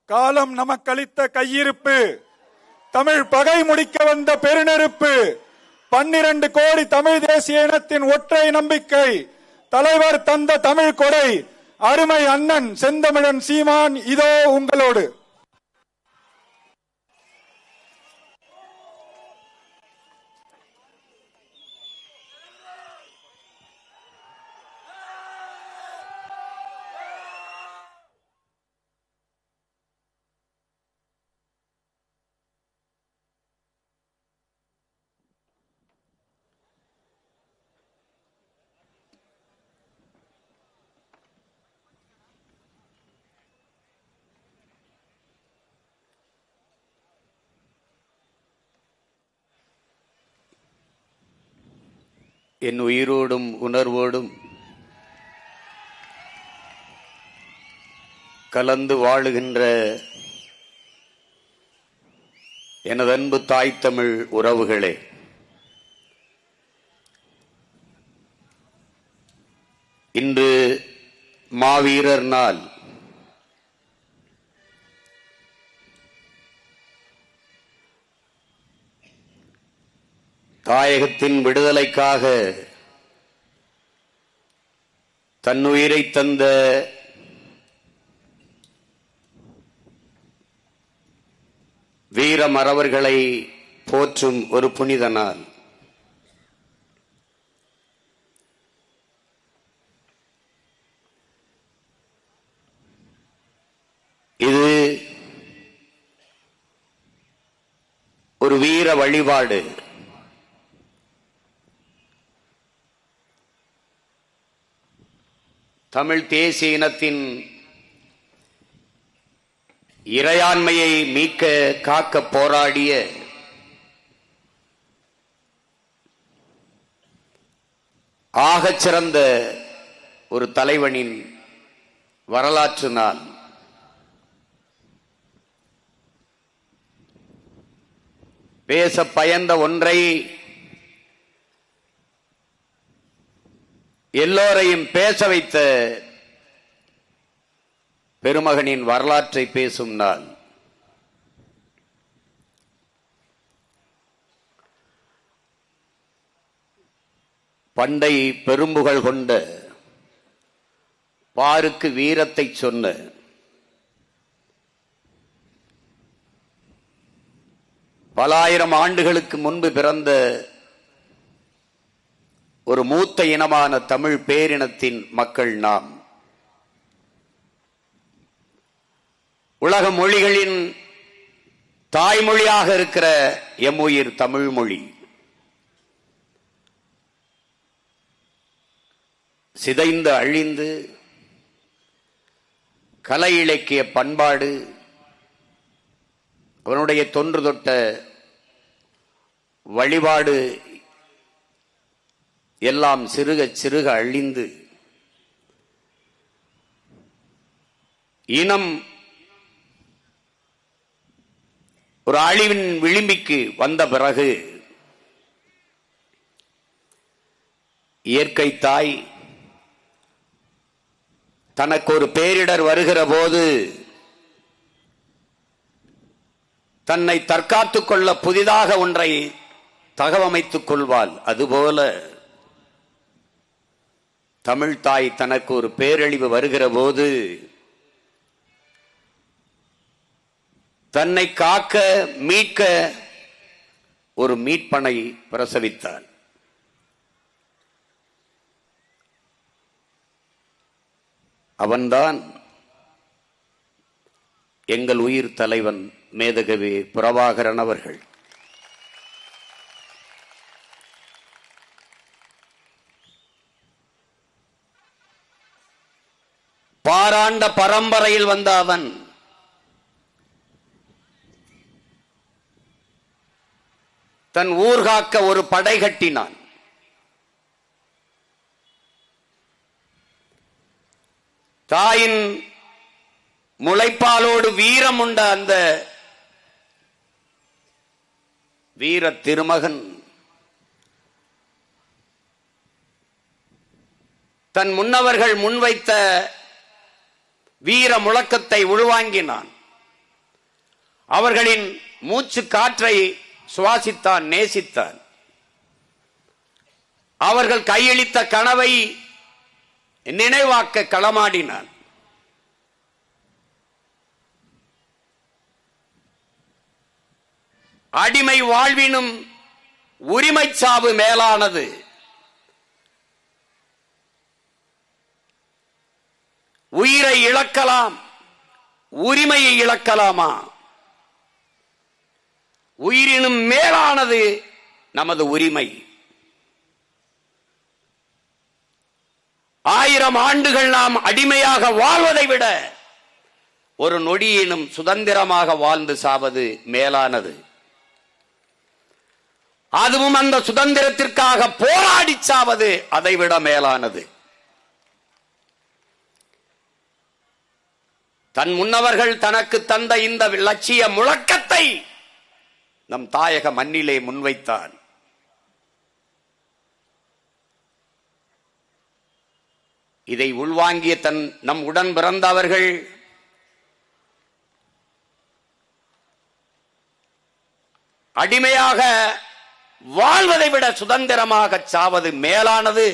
காலம் நமக்களித்த கையிருப்பு, தமிழ் பகை முடிக்க வந்த பெருநெருப்பு, 12 கோடி தமிழ் தேசிய இனத்தின் ஒற்றை நம்பிக்கை, தலைவர் தந்த தமிழ் கொடை, அருமை அண்ணன் செந்தமிழன் சீமான் இதோ உங்களோடு. என் உயிரோடும் உணர்வோடும் கலந்து வாழுகின்ற எனது அன்பு தாய் தமிழ் உறவுகளே, இன்று மாவீரர் நாள். தாயகத்தின் விடுதலைக்காக தன்னுயிரை தந்த வீர மறவர்களை போற்றும் ஒரு புனித நாள். இது ஒரு வீர வழிபாடு. தமிழ் தேசிய இனத்தின் இறையாண்மையை மீட்க காக்க போராடிய ஆகச் சிறந்த ஒரு தலைவனின் வரலாற்று நாள். பேச பயந்த ஒன்றை எல்லோரையும் பேச வைத்த பெருமகனின் வரலாற்றை பேசும் நாள். பண்டை பெரும்புகழ் கொண்ட பாருக்கு வீரத்தை சொன்ன பல ஆயிரம் ஆண்டுகளுக்கு முன்பு பிறந்த ஒரு மூத்த இனமான தமிழ் பேரினத்தின் மக்கள் நாம். உலக மொழிகளின் தாய்மொழியாக இருக்கிற எம் உயிர் தமிழ் மொழி சிதைந்து அழிந்து கலை இலக்கிய பண்பாடு அவனுடைய தொன்று தொட்ட வழிபாடு எல்லாம் சிறுக சிறுக அழிந்து இனம் ஒரு அழிவின் விளிம்பிற்கு வந்த பிறகு இயற்கை தாய் தனக்கு ஒரு பேரிடர் வருகிற போது தன்னை தற்காத்துக் கொள்ள புதிதாக ஒன்றை தகவமைத்துக் கொள்வாள். அதுபோல தமிழ் தாய் தனக்கு ஒரு பேரழிவு வருகிற போது தன்னை காக்க மீட்க ஒரு மீட்பனை பிரசவித்தாள். அவன்தான் எங்கள் உயிர் தலைவன் மேதகவி பிரபாகரன் அவர்கள். பாராண்ட பரம்பரையில் வந்த அவன் தன் ஊர் காக்க ஒரு படை கட்டினான். தாயின் முளைப்பாலோடு வீரம் உண்ட அந்த வீர திருமகன் தன் முன்னவர்கள் முன்வைத்த வீர முழக்கத்தை உள்வாங்கினான். அவர்களின் மூச்சு காற்றை சுவாசித்தான், நேசித்தான். அவர்கள் கையளித்த கனவை நினைவாக்க களமாடினான். அடிமை வாழ்வினும் உரிமை சாவு மேலானது. உயிரை இழக்கலாம், உரிமையை இழக்கலாமா? உயிரினும் மேலானது நமது உரிமை. 1000 ஆண்டுகள் நாம் அடிமையாக வாழ்வதை விட ஒரு நொடியினும் சுதந்திரமாக வாழ்ந்து சாவது மேலானது. அதுவும் அந்த சுதந்திரத்திற்காக போராடி சாவது அதைவிட மேலானது. தன் முன்னவர்கள் தனக்கு தந்த இந்த லட்சிய முழக்கத்தை நம் தாயக மண்ணிலே முன்வைத்தான். இதை உள்வாங்கிய நம் உடன் பிறந்தவர்கள் அடிமையாக வாழ்வதை விட சுதந்திரமாக சாவது மேலானது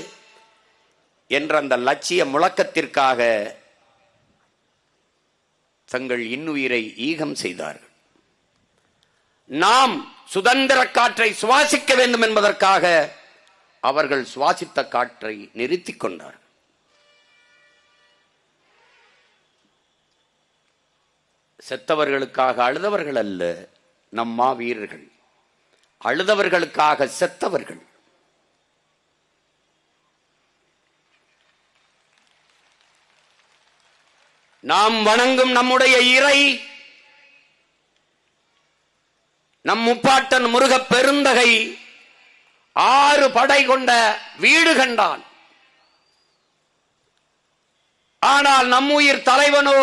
என்ற அந்த லட்சிய முழக்கத்திற்காக தங்கள் இன்னுயிரை ஈகம் செய்தார்கள். நாம் சுதந்திர காற்றை சுவாசிக்க வேண்டும் என்பதற்காக அவர்கள் சுவாசித்த காற்றை நிறுத்திக் கொண்டார்கள். செத்தவர்களுக்காக அழுதவர்கள் அல்ல நம் மாவீரர்கள், அழுதவர்களுக்காக செத்தவர்கள். நாம் வணங்கும் நம்முடைய இறை நம் முப்பாட்டன் முருகப் பெருந்தகை 6 படை கொண்ட வீடு கண்டான். ஆனால் நம்முயிர் தலைவனோ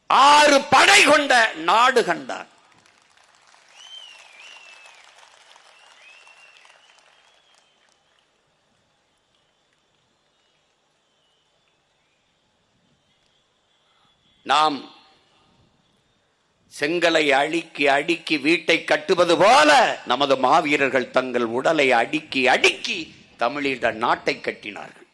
6 படை கொண்ட நாடு கண்டான். நாம் செங்கலை அடுக்கி அடுக்கி வீட்டை கட்டுவது போல நமது மாவீரர்கள் தங்கள் உடலை அடுக்கி அடுக்கி தமிழீழ நாட்டை கட்டினார்கள்.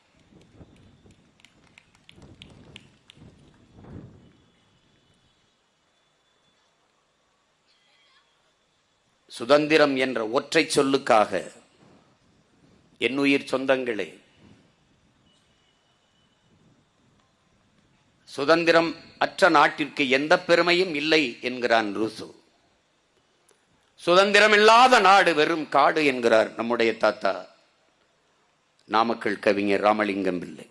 சுதந்திரம் என்ற ஒற்றை சொல்லுக்காக என்னுயிர் சொந்தங்களே, சுதந்திரம் அற்ற நாட்டிற்கு எந்த பெருமையும் இல்லை என்கிறான் ரூசோ. சுதந்திரம் இல்லாத நாடு வெறும் காடு என்கிறார் நம்முடைய தாத்தா நாமக்கல் கவிஞர் ராமலிங்கம் பிள்ளை.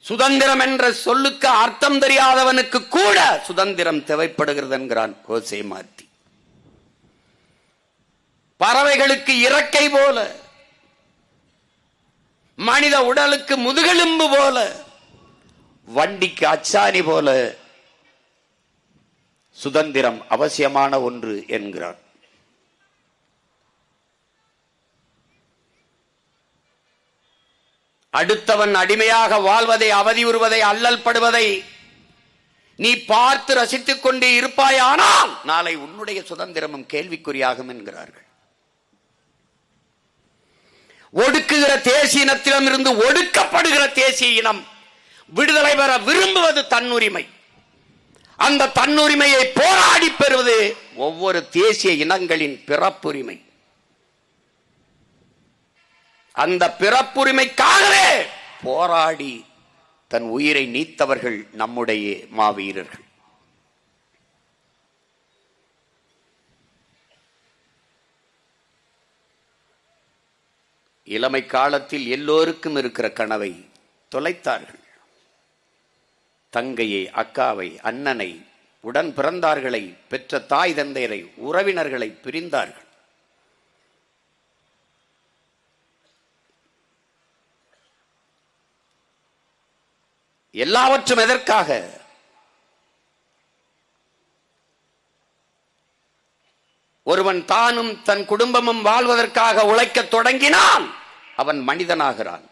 சுதந்திரம் என்ற சொல்லுக்கு அர்த்தம் தெரியாதவனுக்கு கூட சுதந்திரம் தேவைப்படுகிறது என்கிறான் ஹோசே மார்ட்டி. பறவைகளுக்கு இறக்கை போல, மனித உடலுக்கு முதுகெலும்பு போல, வண்டிக்கு அச்சாணி போல சுதந்திரம் அவசியமான ஒன்று என்கிறார். அடுத்தவன் அடிமையாக வாழ்வதை, அவதியுறுவதை, அல்லல் படுவதை நீ பார்த்து ரசித்துக் கொண்டே இருப்பாயானால் நாளை உன்னுடைய சுதந்திரமும் கேள்விக்குறியாகும் என்கிறார்கள். ஒடுக்குகிற தேசிய இனத்திடம் இருந்து ஒடுக்கப்படுகிற தேசிய இனம் விடுதலை பெற விரும்புவது தன்னுரிமை. அந்த தன்னுரிமையை போராடி பெறுவது ஒவ்வொரு தேசிய இனங்களின் பிறப்புரிமை. அந்த பிறப்புரிமைக்காகவே போராடி தன் உயிரை நீத்தவர்கள் நம்முடைய மாவீரர்கள். இளமை காலத்தில் எல்லோருக்கும் இருக்கிற கனவை தொலைத்தார்கள். தங்கையை, அக்காவை, அண்ணனை, உடன் பிறந்தார்களை, பெற்ற தாய் தந்தையரை, உறவினர்களை பிரிந்தார்கள். எல்லாவற்றும் எதற்காக? ஒருவன் தானும் தன் குடும்பமும் வாழ்வதற்காக உழைக்க தொடங்கினால் அவன் மனிதனாகிறான்.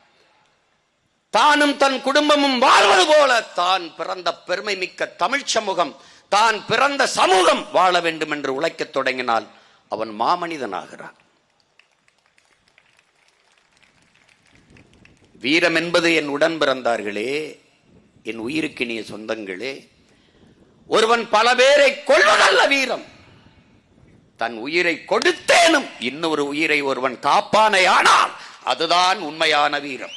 தானும் தன் குடும்பமும் வாழ்வது போல தான் பிறந்த பெருமை மிக்க தமிழ் சமூகம், தான் பிறந்த சமூகம் வாழ வேண்டும் என்று உழைக்கத் தொடங்கினால் அவன் மாமனிதனாகிறான். வீரம் என்பது என் உடன் பிறந்தார்களே, என் உயிருக்கினிய சொந்தங்களே, ஒருவன் பல பேரை கொல்வதல்ல வீரம். தன் உயிரை கொடுத்தேனும் இன்னொரு உயிரை ஒருவன் காப்பானே, ஆனால் அதுதான் உண்மையான வீரம்.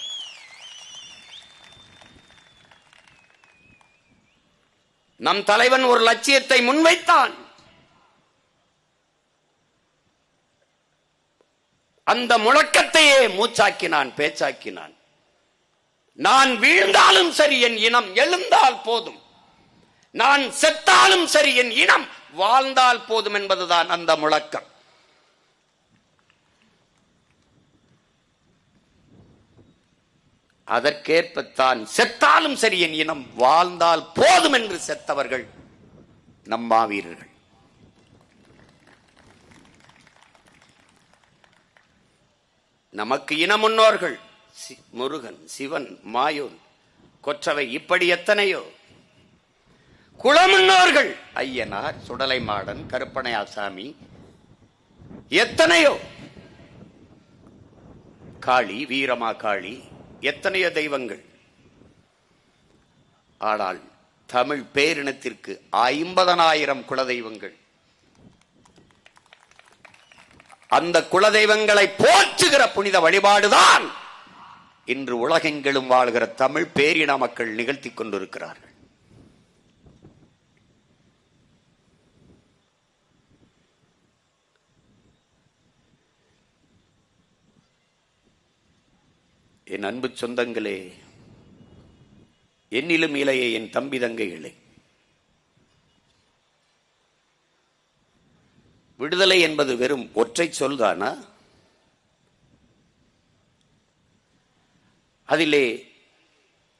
நம் தலைவன் ஒரு லட்சியத்தை முன்வைத்தான். அந்த முழக்கத்தையே மூச்சாக்கினான், பேச்சாக்கினான். நான் வீழ்ந்தாலும் சரி என் இனம் எழுந்தால் போதும், நான் செத்தாலும் சரி என் இனம் வாழ்ந்தால் போதும் என்பதுதான் அந்த முழக்கம். அதற்கேற்பத்தான் செத்தாலும் சரி என் இனம் வாழ்ந்தால் போதும் என்று செத்தவர்கள் நம் மாவீரர்கள். நமக்கு இன முன்னோர்கள் முருகன், சிவன், மாயோன், கொற்றவை, இப்படி எத்தனையோ. குளமுன்னோர்கள் ஐயனார், சுடலை மாடன், கருப்பனை ஆசாமி, எத்தனையோ. காளி, வீரமா காளி, எத்தனையோ தெய்வங்கள். ஆனால் தமிழ் பேரினத்திற்கு 50,000 குலதெய்வங்கள். அந்த குலதெய்வங்களை போற்றுகிற புனித வழிபாடுதான் இன்று உலகெங்கிலும் வாழ்கிற தமிழ் பேரின மக்கள் நிகழ்த்தி கொண்டிருக்கிறார்கள். என் அன்பு சொந்தங்களே, என்னிலும் இளைய என் தம்பி தங்கைகளே, விடுதலை என்பது வெறும் ஒற்றை சொல்தானா? அதிலே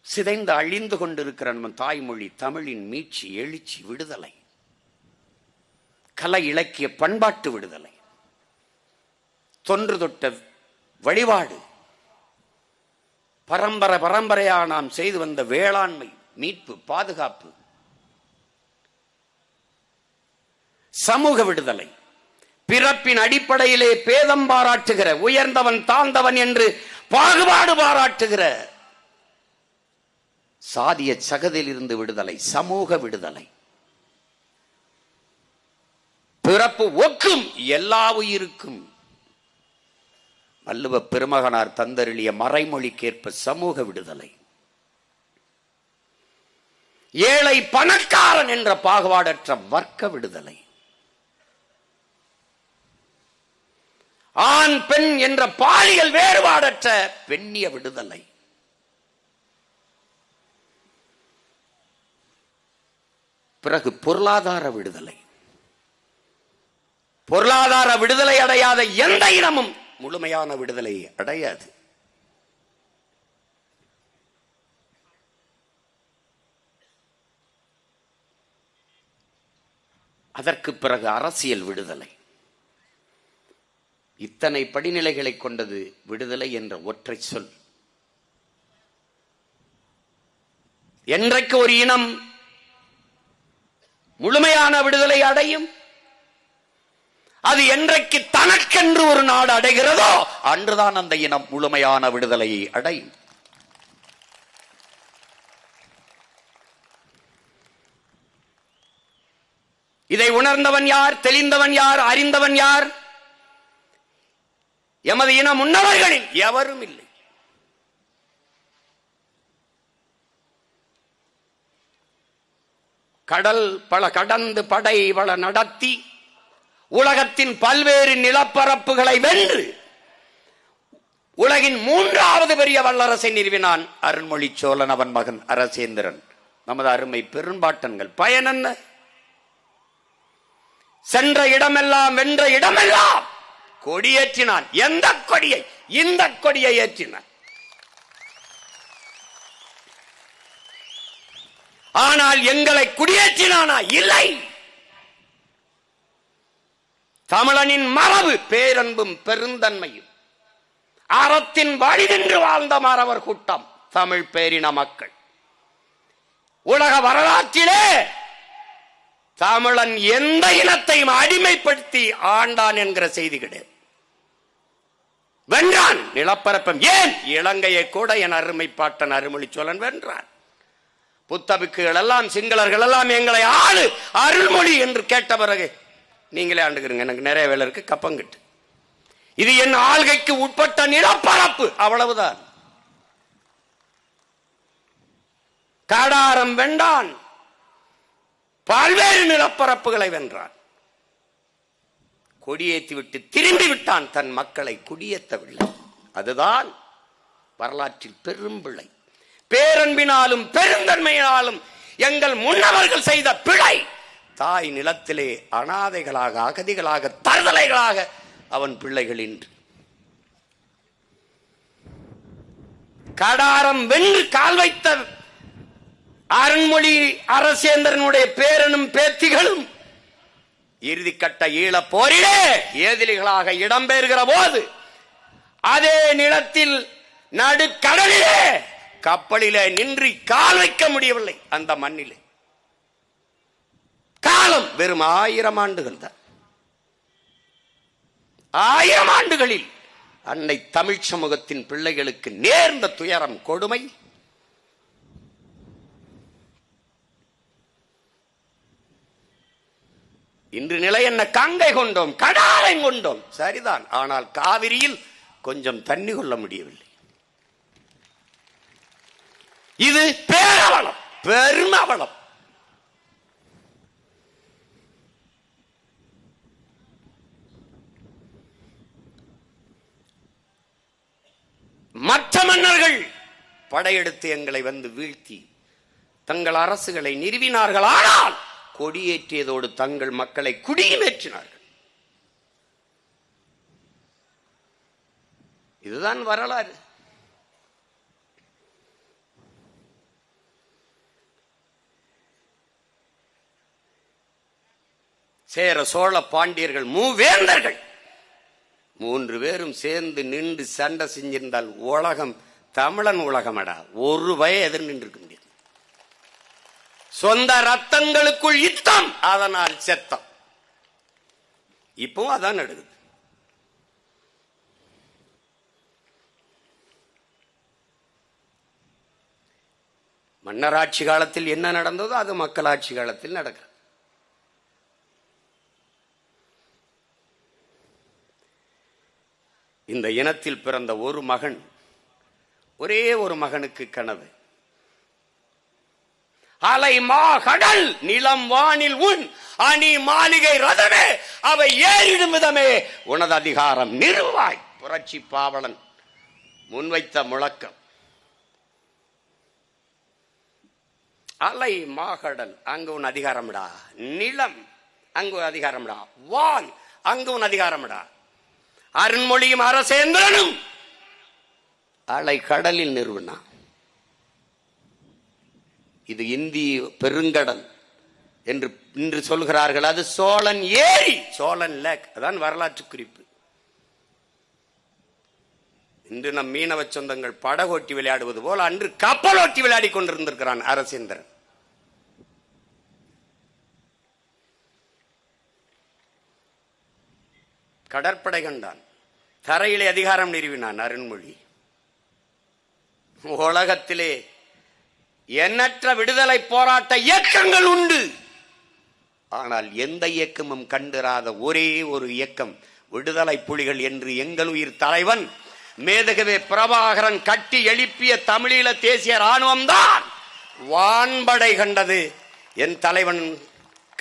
சிதைந்து அழிந்து கொண்டிருக்கிற நம்ம தாய்மொழி தமிழின் மீட்சி, எழுச்சி, விடுதலை, கலை இலக்கிய பண்பாட்டு விடுதலை, தொன்று தொட்ட வழிபாடு, பரம்பரையா நாம் செய்து வந்த வேளாண்மை, மீட்பு, பாதுகாப்பு, சமூக விடுதலை, பிறப்பின் அடிப்படையிலே பேதம் பாராட்டுகிற, உயர்ந்தவன் தாழ்ந்தவன் என்று பாகுபாடு பாராட்டுகிற சாதிய சகதியில் இருந்து விடுதலை, சமூக விடுதலை, பிறப்பு ஒக்கும் எல்லா உயிருக்கும் வள்ளுவ பெருமகனார் தந்தருளிய மறைமொழிக்கேற்ப சமூக விடுதலை, ஏழை பணக்காரன் என்ற பாகுபாடற்ற வர்க்க விடுதலை, ஆண் பெண் என்ற பாலியல் வேறுபாடற்ற பெண்ணிய விடுதலை, பிறகு பொருளாதார விடுதலை. பொருளாதார விடுதலை அடையாத எந்த இனமும் முழுமையான விடுதலை அடையாது. அதற்கு பிறகு அரசியல் விடுதலை. இத்தனை படிநிலைகளை கொண்டது விடுதலை என்ற ஒற்றை சொல். என்றைக்கு ஒரு இனம் முழுமையான விடுதலை அடையும், அது என்றைக்கு தனக்கென்று ஒரு நாடு அடைகிறதோ அன்றுதான் அந்த இனம் முழுமையான விடுதலையை அடையும். இதை உணர்ந்தவன் யார்? தெளிந்தவன் யார்? அறிந்தவன் யார்? எமது இன முன்னவர்களில் எவரும் இல்லை. கடல் பல கடந்து படை பல நடத்தி உலகத்தின் பல்வேறு நிலப்பரப்புகளை வென்று உலகின் 3வது பெரிய வல்லரசை நிறுவினான் அருண்மொழி சோழன், அவன் மகன் அரசேந்திரன். நமது அருமை பெரும்பாட்டன்கள் பயன் என்ன? சென்ற இடமெல்லாம் வென்ற இடமெல்லாம் கொடியேற்றினான். எந்த கொடியை? இந்த கொடியை ஏற்றினான். ஆனால் எங்களை குடியேற்றினானா? இல்லை. தமிழனின் மரபு பேரன்பும் பெருந்தன்மையும், அறத்தின் வழி நின்று வாழ்ந்த மறவர் கூட்டம் தமிழ் பேரின மக்கள். உலக வரலாற்றிலே தமிழன் எந்த இனத்தையும் அடிமைப்படுத்தி ஆண்டான் என்கிற செய்தி கிடையாது. வென்றான் நிலப்பரப்பம். ஏன்? இலங்கையை கூட என் அருமை பாட்டன் அருள்மொழி சோழன் வென்றான். புத்தபிக்குகள் எல்லாம் சிங்களர்கள் எல்லாம் எங்களை ஆளு அருள்மொழி என்று கேட்ட பிறகு நீங்களே ஆண்டுகிறீங்க, எனக்கு நிறைய வேலை இருக்கு, கப்பங்கிட்டு, இது என் ஆள்கைக்கு உட்பட்ட நிலப்பரப்பு, அவ்வளவுதான். கடாரம் வென்றான், பல்வேறு நிலப்பரப்புகளை வென்றான். கொடியேற்றி விட்டு திரும்பி விட்டான், தன் மக்களை குடியேற்றவில்லை. அதுதான் வரலாற்றில் பெரும் பிழை. பேரன்பினாலும் பெருந்தன்மையினாலும் எங்கள் முன்னவர்கள் செய்த பிழை. தாய் நிலத்திலே அனாதைகளாக, அகதிகளாக, தருதலைகளாக அவன் பிள்ளைகள் இன்று. கடாரம் வென்று கால் வைத்த அருண்மொழி அரசேந்திரனுடைய பேரனும் பேத்திகளும் இறுதிக்கட்ட ஈழப் போரிலே ஏதிலிகளாக இடம்பெறுகிற போது அதே நிலத்தில் நடுக்கடலிலே கப்பலிலே நின்று கால் வைக்க முடியவில்லை. அந்த மண்ணிலே காலம் வெறும் 1000 ஆண்டுகள் தான். 1000 ஆண்டுகளில் அன்னை தமிழ் சமூகத்தின் பிள்ளைகளுக்கு நேர்ந்த துயரம், கொடுமை. இன்று நிலை என்ன? கங்கை கொண்டோம், கடாரை கொண்டோம், சரிதான். ஆனால் காவிரியில் கொஞ்சம் தண்ணி கொள்ள முடியவில்லை. இது பேரவளம், பெருமவளம். மற்ற மன்னர்கள் படையெடுத்து எங்களை வந்து வீழ்த்தி தங்கள் அரசுகளை நிறுவினார்கள். ஆனால் கொடியேற்றியதோடு தங்கள் மக்களை குடியேற்றினார்கள். இதுதான் வரலாறு. சேர சோழ பாண்டியர்கள் மூவேந்தர்கள் 3 பேரும் சேர்ந்து நின்று சண்டை செஞ்சிருந்தால் உலகம் தமிழன் உலகமடா, ஒரு பய எதிர் நின்று இருக்க முடியாது. சொந்த ரத்தங்களுக்குள் யுத்தம், அதனால் செத்தம். இப்போ அதான் நடக்குது. மன்னராட்சி காலத்தில் என்ன நடந்ததோ அது மக்களாட்சி காலத்தில் நடக்கிறது. இந்த இனத்தில் பிறந்த ஒரு மகன், ஒரே ஒரு மகனுக்கு கனவு, அலை மா கடல் நிலம் வானில் உன் அணி மாளிகை ரதமே அவை ஏறிடும் விதமே உனது அதிகாரம் நிறுவாய். புரட்சி பாவலன் முன்வைத்த முழக்கம். அலை மாகடல் அங்கு உன் அதிகாரம்டா, நிலம் அங்கு அதிகாரம்டா, வான் அங்கு உன் அதிகாரம்டா. அருண்மொழியும் அரசேந்திரனும் அலை கடலில் நிறுவனா. இது இந்திய பெருங்கடல் என்று இன்று சொல்கிறார்கள். அது சோழன் ஏரி, சோழன் லேக். அதான் வரலாற்று குறிப்பு. இன்று நம் மீனவ சொந்தங்கள் படகோட்டி விளையாடுவது போல் அன்று கப்பலோட்டி விளையாடி கொண்டிருந்திருக்கிறான் அரசேந்திரன். கடற்படை கண்டான், தரையிலே அதிகாரம் நிறுவினான் அருண்மொழி. உலகத்திலே எண்ணற்ற விடுதலை போராட்ட இயக்கங்கள் உண்டு. ஆனால் எந்த இயக்கமும் கண்டிராத ஒரே ஒரு இயக்கம் விடுதலை புலிகள் என்று எங்கள் உயிர் தலைவன் மேதகவே பிரபாகரன் கட்டி எழுப்பிய தமிழீழ தேசிய ராணுவம் தான் வான்படை கண்டது. என் தலைவன்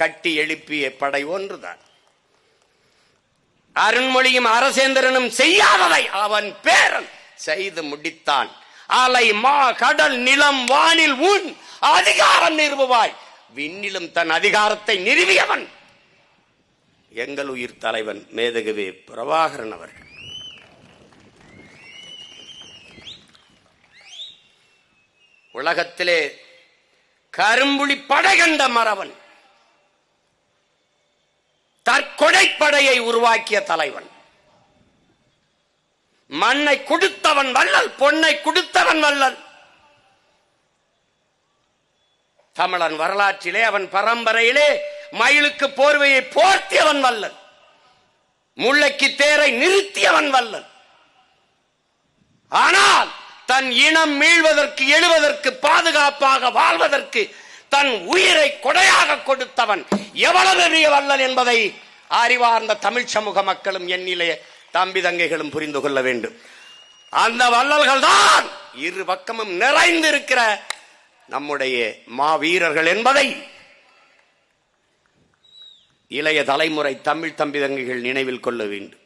கட்டி எழுப்பிய படை ஒன்றுதான். அருண்மொழியும் அரசேந்திரனும் செய்யாததை அவன் பேரன் செய்து முடித்தான். அலை மா கடல் நிலம் வானில் உன் அதிகாரம் நிறுவுவாய். விண்ணிலும் தன் அதிகாரத்தை நிறுவியவன் எங்கள் உயிர் தலைவன் மேதகவே பிரபாகரன் அவர்கள். உலகத்திலே கரும்புலி படை கண்ட மறவன், தற்கொடைப்படையை உருவாக்கிய தலைவன். மண்ணை கொடுத்தவன் வள்ளல், பொன்னை கொடுத்தவன் வள்ளல். தமிழன் வரலாற்றிலே அவன் பரம்பரையிலே மயிலுக்கு போர்வையை போர்த்தியவன் வல்லன், முல்லைக்கு தேரை நிறுத்தியவன் வல்லன். ஆனால் தன் இனம் மீள்வதற்கு, எழுவதற்கு, பாதுகாப்பாக வாழ்வதற்கு தன் உயிரை கொடையாக கொடுத்தவன் எவ்வளவு பெரிய வல்லன் என்பதை அறிவார்ந்த தமிழ் சமூக மக்களும் எண்ணிலே தம்பி தங்கைகளும் புரிந்து கொள்ள வேண்டும். அந்த வள்ளல்கள் தான் இரு பக்கமும் நிறைந்திருக்கிற நம்முடைய மாவீரர்கள் என்பதை இளைய தலைமுறை தமிழ் தம்பி தங்கைகள் நினைவில் கொள்ள வேண்டும்.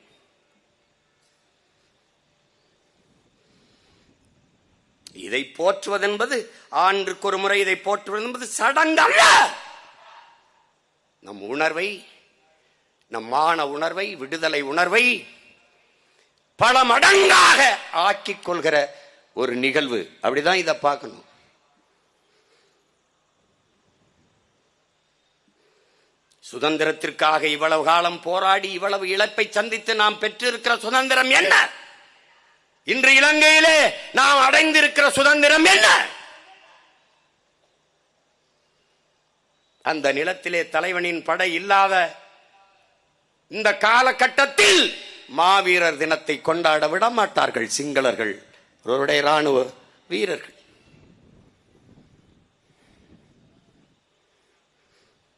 இதை போற்றுவதென்பது, ஆண்டுக்கு ஒரு முறை இதை போற்றுவது என்பது சடங்கல்ல. நம் உணர்வை, நம் மான உணர்வை, விடுதலை உணர்வை பல மடங்காக ஆக்கிக் கொள்கிற ஒரு நிகழ்வு. அப்படிதான் இதை பார்க்கணும். சுதந்திரத்திற்காக இவ்வளவு காலம் போராடி இவ்வளவு இழப்பை சந்தித்து நாம் பெற்றிருக்கிற சுதந்திரம் என்ன? இன்று இலங்கையிலே நாம் அடைந்திருக்கிற சுதந்திரம் என்ன? அந்த நிலத்திலே தலைவனின் படை இல்லாத இந்த காலகட்டத்தில் மாவீரர் தினத்தை கொண்டாட விட மாட்டார்கள் சிங்களர்கள், அவருடைய ராணுவ வீரர்கள்.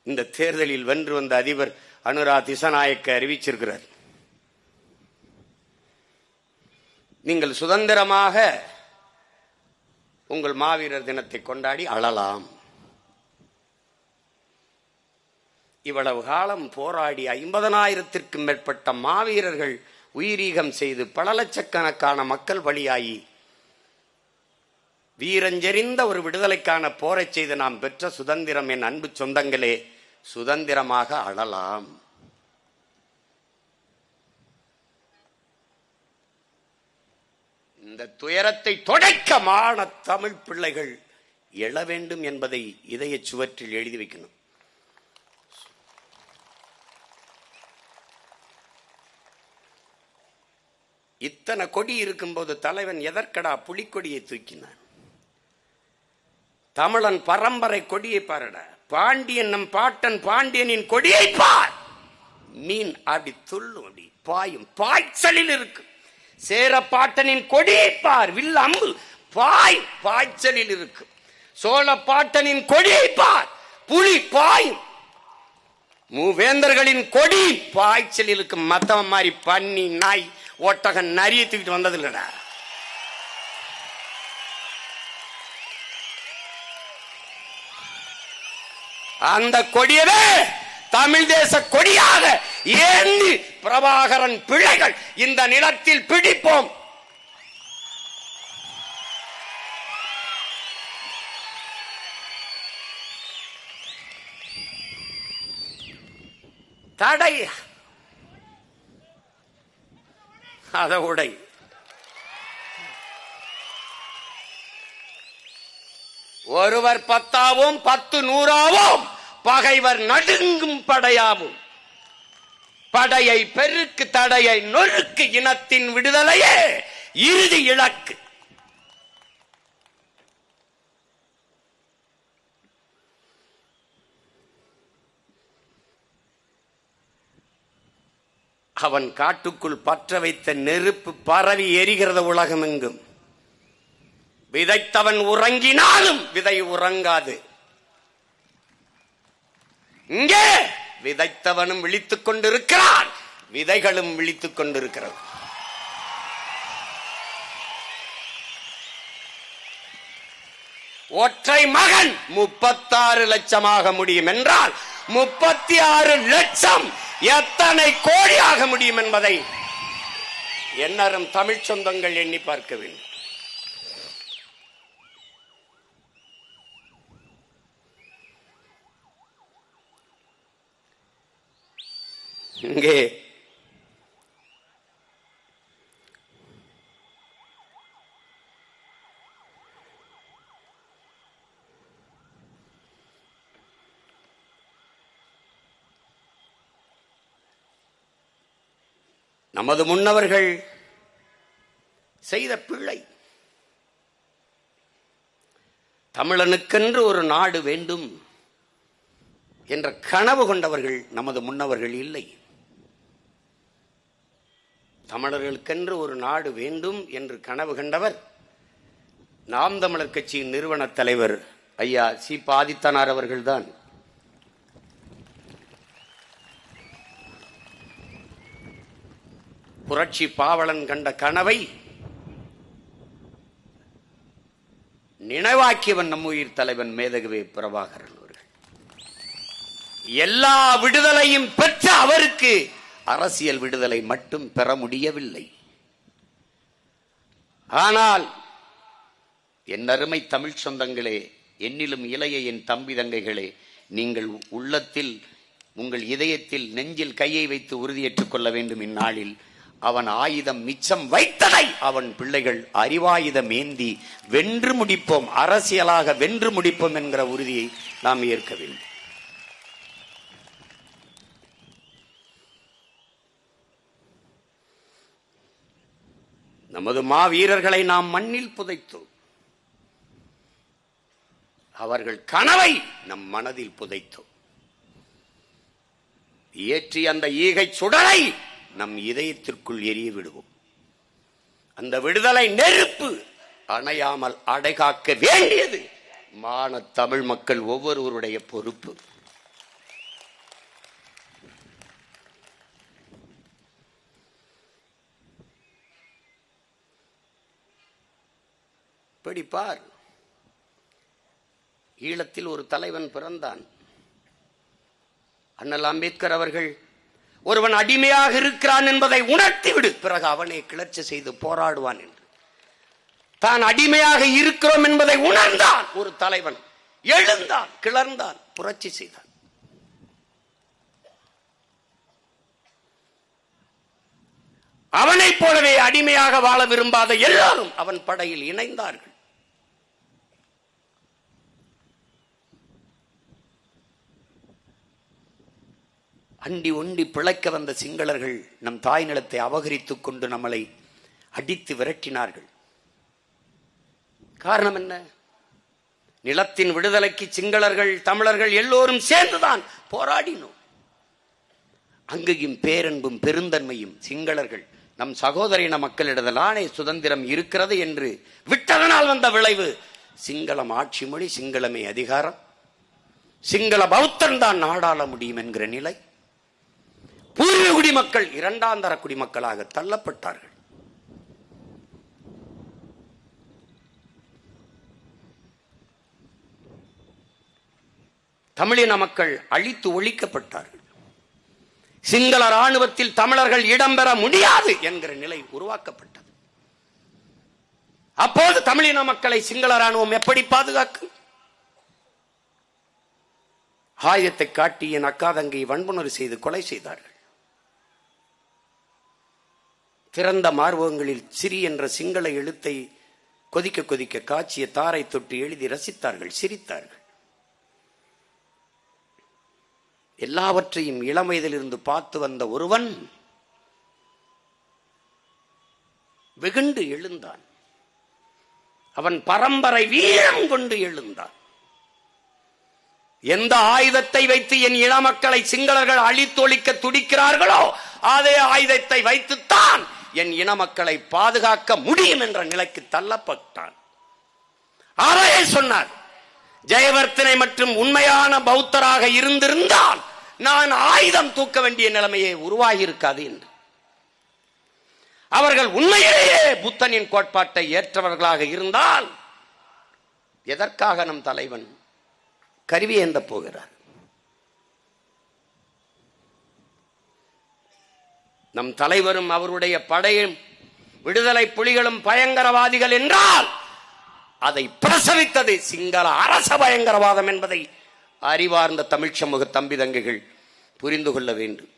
இந்த தேர்தலில் வென்று வந்த அதிபர் அனுரா திசாநாயக்க அறிவிச்சிருக்கிறார், நீங்கள் சுதந்திரமாக உங்கள் மாவீரர் தினத்தை கொண்டாடி அழலாம். இவ்வளவு காலம் போராடி 50,000த்திற்கும் மேற்பட்ட மாவீரர்கள் உயிரீகம் செய்து பல லட்சக்கணக்கான மக்கள் பலியாகி வீரஞ்செறிந்த ஒரு விடுதலைக்கான போரை செய்து நாம் பெற்ற சுதந்திரம், என் அன்பு சொந்தங்களே, சுதந்திரமாக அழலாம். இந்த துயரத்தை தொடக்க மான தமிழ் பிள்ளைகள் எழ வேண்டும் என்பதை இதய சுவற்றில் எழுதி வைக்கணும். இத்தனை கொடி இருக்கும்போது தலைவன் எதற்கடா புலிக்கொடியை தூக்கினான்? தமிழன் பரம்பரை கொடியை பாருடா. பாண்டியன், நம் பாட்டன் பாண்டியனின் கொடியை பார். மீன் அப்படி துள்ளும், அப்படி பாயும், பாய்ச்சலில் இருக்கு. சேர பாட்டனின் கொடியை பார், வில் அம்பு பாய்ச்சலில் இருக்கு. சோழ பாட்டனின் கொடியை பார், புலி பாயும். மூவேந்தர்களின் கொடி பாய்ச்சலில் இருக்கு. மத்தவன் மாதிரி பன்னி, நாய், ஒட்டகன் நரிய தூக்கிட்டு வந்தது இல்லடா. அந்த கொடியவே தமிழ் தேச கொடியாக ஏந்தி பிரபாகரன் பிள்ளைகள் இந்த நிலத்தில் பிடிப்போம். தடை அத உடை. ஒருவர் 10ஆவும் 10 100ஆவும் பகைவர் நடுங்கும் படையாவும். படையை பெருக்கு, தடையை நொறுக்கு, இனத்தின் விடுதலையே இறுதி இலக்கு. அவன் காட்டுக்குள் பற்ற வைத்த நெருப்பு பரவி எரிகிறது உலகமெங்கும். விதைத்தவன் உறங்கினாலும் விதை உறங்காது. இங்கே விதைத்தவனும் விழித்துக் கொண்டிருக்கிறான், விதைகளும் விழித்துக் கொண்டிருக்கிறது. ஒற்றை மகன் 36 லட்சமாக முடியும் என்றால் 36 லட்சம் எத்தனை கோடியாக முடியும் என்பதை எண்ணரும் தமிழ் சொந்தங்கள் எண்ணி பார்க்க வேண்டும். இங்கே நமது முன்னவர்கள் செய்த பிழை. தமிழனுக்கென்று ஒரு நாடு வேண்டும் என்ற கனவு கொண்டவர்கள் நமது முன்னவர்கள் இல்லை. தமிழர்களுக்கென்று ஒரு நாடு வேண்டும் என்று கனவு கண்டவர் நாம் தமிழர் கட்சியின் நிறுவன தலைவர் ஐயா சி. ஆதித்தனார் அவர்கள்தான். புரட்சி பாவலன் கண்ட கனவை நினைவாக்கியவன் நம் உயிர் தலைவன் மேதகவே பிரபாகரன் அவர்கள். எல்லா விடுதலையும் பெற்ற அவருக்கு அரசியல் விடுதலை மட்டும் பெற முடியவில்லை. ஆனால் என் அருமை தமிழ் சொந்தங்களே, என்னிலும் இளைய என் தம்பி தங்கைகளே, நீங்கள் உள்ளத்தில், உங்கள் இதயத்தில், நெஞ்சில் கையை வைத்து உறுதியேற்றுக் கொள்ள வேண்டும். இந்நாளில் அவன் ஆயுதம் மிச்சம் வைத்ததை அவன் பிள்ளைகள் அறிவாயுதம் ஏந்தி வென்று முடிப்போம், அரசியலாக வென்று முடிப்போம் என்கிற உறுதியை நாம் ஏற்க வேண்டும். நமது மாவீரர்களை நாம் மண்ணில் புதைத்தோம். அவர்கள் கனவை நம் மனதில் புதைத்தோம். ஏற்றி அந்த ஈகை சுடரை நம் இதயத்திற்குள் எரிய விடுவோம். அந்த விடுதலை நெருப்பு அணையாமல் அடைகாக்க வேண்டியது மான தமிழ் மக்கள் ஒவ்வொருவருடைய பொறுப்பு. படிப்பார், ஈழத்தில் ஒரு தலைவன் பிறந்தான். அண்ணல் அம்பேத்கர் அவர்கள் ஒருவன் அடிமையாக இருக்கிறான் என்பதை உணர்த்திவிடு, பிறகு அவனை கிளர்ச்சி செய்து போராடுவான் என்று. தான் அடிமையாக இருக்கிறோம் என்பதை உணர்ந்தான் ஒரு தலைவன், எழுந்தான், கிளர்ந்தான், புரட்சி செய்தான். அவனைப் போலவே அடிமையாக வாழ விரும்பாத எல்லாரும் அவன் படையில் இணைந்தார்கள். அண்டி ஒண்டி பிழைக்க வந்த சிங்களர்கள் நம் தாய் நிலத்தை அபகரித்துக் கொண்டு நம்மளை அடித்து விரட்டினார்கள். காரணம் என்ன? நிலத்தின் விடுதலைக்கு சிங்களர்கள், தமிழர்கள் எல்லோரும் சேர்ந்துதான் போராடினோம். அங்கேயும் பேரன்பும் பெருந்தன்மையும் சிங்களர்கள் நம் சகோதரின மக்களிடத்திலானே சுதந்திரம் இருக்கிறது என்று விட்டதனால் வந்த விளைவு சிங்களம் ஆட்சி மொழி, சிங்களமே அதிகாரம், சிங்கள பௌத்தன் தான் நாடாள முடியும் என்கிற நிலை. பூர்வ குடிமக்கள் இரண்டாம் தர குடிமக்களாக தள்ளப்பட்டார்கள். தமிழின மக்கள் அழித்து ஒழிக்கப்பட்டார்கள். சிங்கள ராணுவத்தில் தமிழர்கள் இடம்பெற முடியாது என்கிற நிலை உருவாக்கப்பட்டது. அப்போது தமிழின மக்களை சிங்கள ராணுவம் எப்படி பாதுகாக்கும்? ஆயுதத்தை காட்டி என் அக்கா தங்கை வன்புணர்வு செய்து கொலை செய்தார்கள். திறந்த மார்பகங்களில் சிறி என்ற சிங்கள எழுத்தை கொதிக்க கொதிக்க காய்ச்சிய தாரை தொட்டு எழுதி ரசித்தார்கள், சிரித்தார்கள். எல்லாவற்றையும் இளம் வயதிலிருந்து பார்த்து வந்த ஒருவன் வெகுண்டு எழுந்தான். அவன் பரம்பரை வீரம் கொண்டு எழுந்தான். எந்த ஆயுதத்தை வைத்து என் இள மக்களை சிங்களர்கள் அழித்தொழிக்க துடிக்கிறார்களோ அதே ஆயுதத்தை வைத்துத்தான் என் இன மக்களை பாதுகாக்க முடியும் என்ற நிலைக்கு தள்ளப்பட்டான். அதையே சொன்னார். ஜெயவர்த்தனை மற்றும் உண்மையான பௌத்தராக இருந்திருந்தால் நான் ஆயுதம் தூக்க வேண்டிய நிலைமையே உருவாகி இருக்காது என்று. அவர்கள் உண்மையிலேயே புத்தனின் கோட்பாட்டை ஏற்றவர்களாக இருந்தால் எதற்காக நம் தலைவன் கருவி ஏந்த போகிறார்? நம் தலைவரும் அவருடைய படையும் விடுதலை புலிகளும் பயங்கரவாதிகள் என்றால் அதை பிரசவித்தது சிங்கள அரச பயங்கரவாதம் என்பதை அறிவார்ந்த தமிழ் சமூக தம்பி தங்கைகள் புரிந்து கொள்ள வேண்டும்.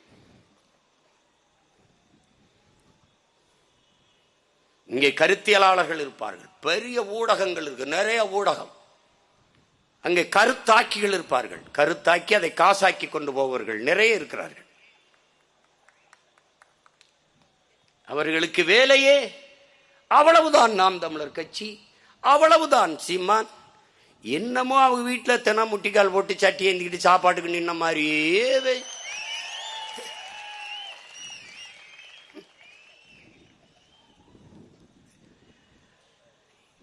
இங்கே கருத்தியலாளர்கள் இருப்பார்கள், பெரிய ஊடகங்கள் இருக்கு, நிறைய ஊடகம். அங்கே கருத்தாக்கிகள் இருப்பார்கள், கருத்தாக்கி அதை காசாக்கி கொண்டு போவர்கள் நிறைய இருக்கிறார்கள். அவர்களுக்கு வேலையே அவ்வளவுதான் நாம் தமிழர் கட்சி, அவ்வளவுதான் சீமான். என்னமோ அவங்க வீட்டுல தினம் முட்டிக்கால் போட்டு சட்டி ஏந்திக்கிட்டு சாப்பாட்டுக்கு நின்ன மாதிரியே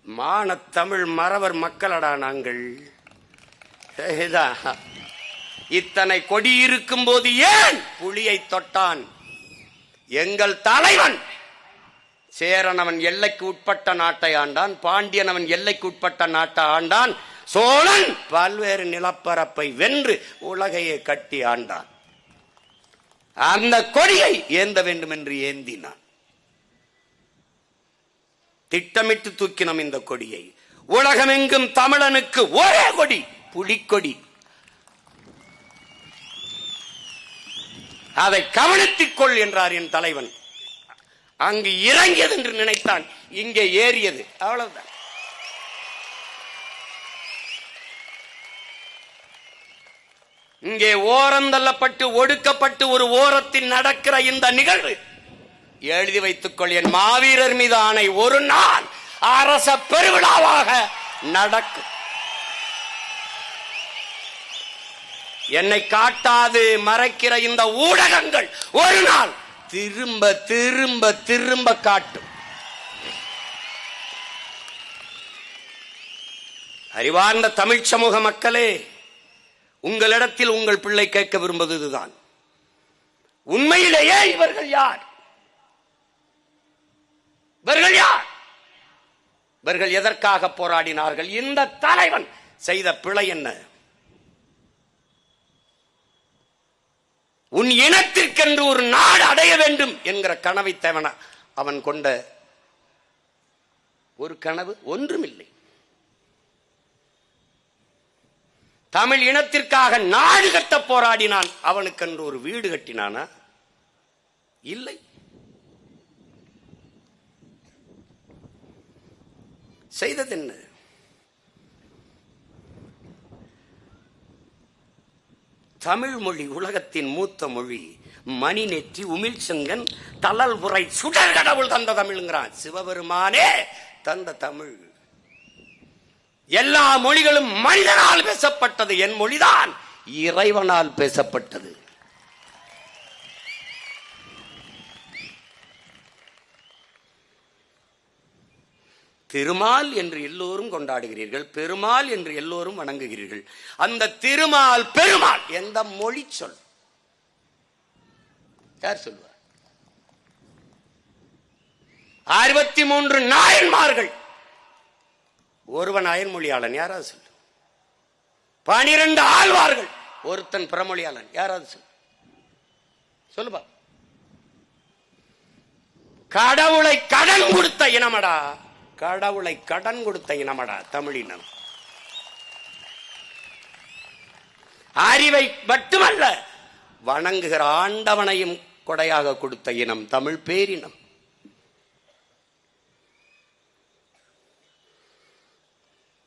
மானத்தமிழ் மறவர் மக்களடா நாங்கள். இத்தனை கொடி இருக்கும் போது ஏன் புலியை தொட்டான்? எங்கள் தலைவன் சேரன் அவன் எல்லைக்கு உட்பட்ட நாட்டை ஆண்டான், பாண்டியன் அவன் எல்லைக்கு உட்பட்ட நாட்டை ஆண்டான், சோழன் பல்வேறு நிலப்பரப்பை வென்று உலகையே கட்டி ஆண்டான். அந்த கொடியை ஏந்த வேண்டும் என்று ஏந்தினான். திட்டமிட்டு தூக்கினோம் இந்த கொடியை. உலகமெங்கும் தமிழனுக்கு ஒரே கொடி, புலிக்கொடி. அதை கவனித்துக் கொள் என்றார் என் தலைவன். அங்கு இறங்கியது என்று நினைத்தான், இங்கே ஏறியது. அவ்வளவுதான். இங்கே ஓரந்தள்ளப்பட்டு ஒடுக்கப்பட்டு ஒரு ஓரத்தில் நடக்கிற இந்த நிகழ்வு எழுதி வைத்துக் கொள். என் மாவீரர் மீது ஆணை, ஒரு நாள் அரச பெருவிழாவாக நடக்கும். என்னை காட்டாது மறைக்கிற இந்த ஊடகங்கள் ஒரு நாள் திரும்ப திரும்ப திரும்ப காட்டும். அறிவார்ந்த தமிழ் சமூக மக்களே, உங்களிடத்தில் உங்கள் பிள்ளை கேட்க விரும்புவது இதுதான். உண்மையிலேயே இவர்கள் யார்? இவர்கள் யார்? இவர்கள் எதற்காக போராடினார்கள்? இந்த தலைவன் செய்த பிழை என்ன? உன் இனத்திற்கென்று ஒரு நாடு அடைய வேண்டும் என்கிற கனவை தேவன அவன் கொண்ட ஒரு கனவு ஒன்றுமில்லை. தமிழ் இனத்திற்காக நாடு கட்ட போராடினான். அவனுக்கென்று ஒரு வீடு கட்டினானா? இல்லை. செய்தது என்ன? தமிழ் மொழி உலகத்தின் மூத்த மொழி. மணி நெற்றி உமிழ் செங்கன் தளல் உரை சுடர் கடவுள் தந்த தமிழ்ங்கிறான். சிவபெருமானே தந்த தமிழ். எல்லா மொழிகளும் மனிதனால் பேசப்பட்டது. என் மொழிதான் இறைவனால் பேசப்பட்டது. திருமால் என்று எல்லோரும் கொண்டாடுகிறீர்கள், பெருமாள் என்று எல்லோரும் வணங்குகிறீர்கள். அந்த திருமால் பெருமாள் எந்த மொழி சொல்? யார் சொல்லுவார்? 63 நாயன்மார்கள், ஒருவன் அயன்மொழியாளன். யாராவது சொல்லு. 12 ஆழ்வார்கள், ஒருத்தன் பிறமொழியாளன். யாராவது சொல்லு. சொல்லுப்பா. கடவுளை கடன் கொடுத்த இனமடா, கடவுளை கடன் கொடுத்த இனமடா தமிழினம். அறிவை மட்டுமல்ல, வணங்குகிற ஆண்டவனையும் கொடையாக கொடுத்த இனம் தமிழ் பேரினம்.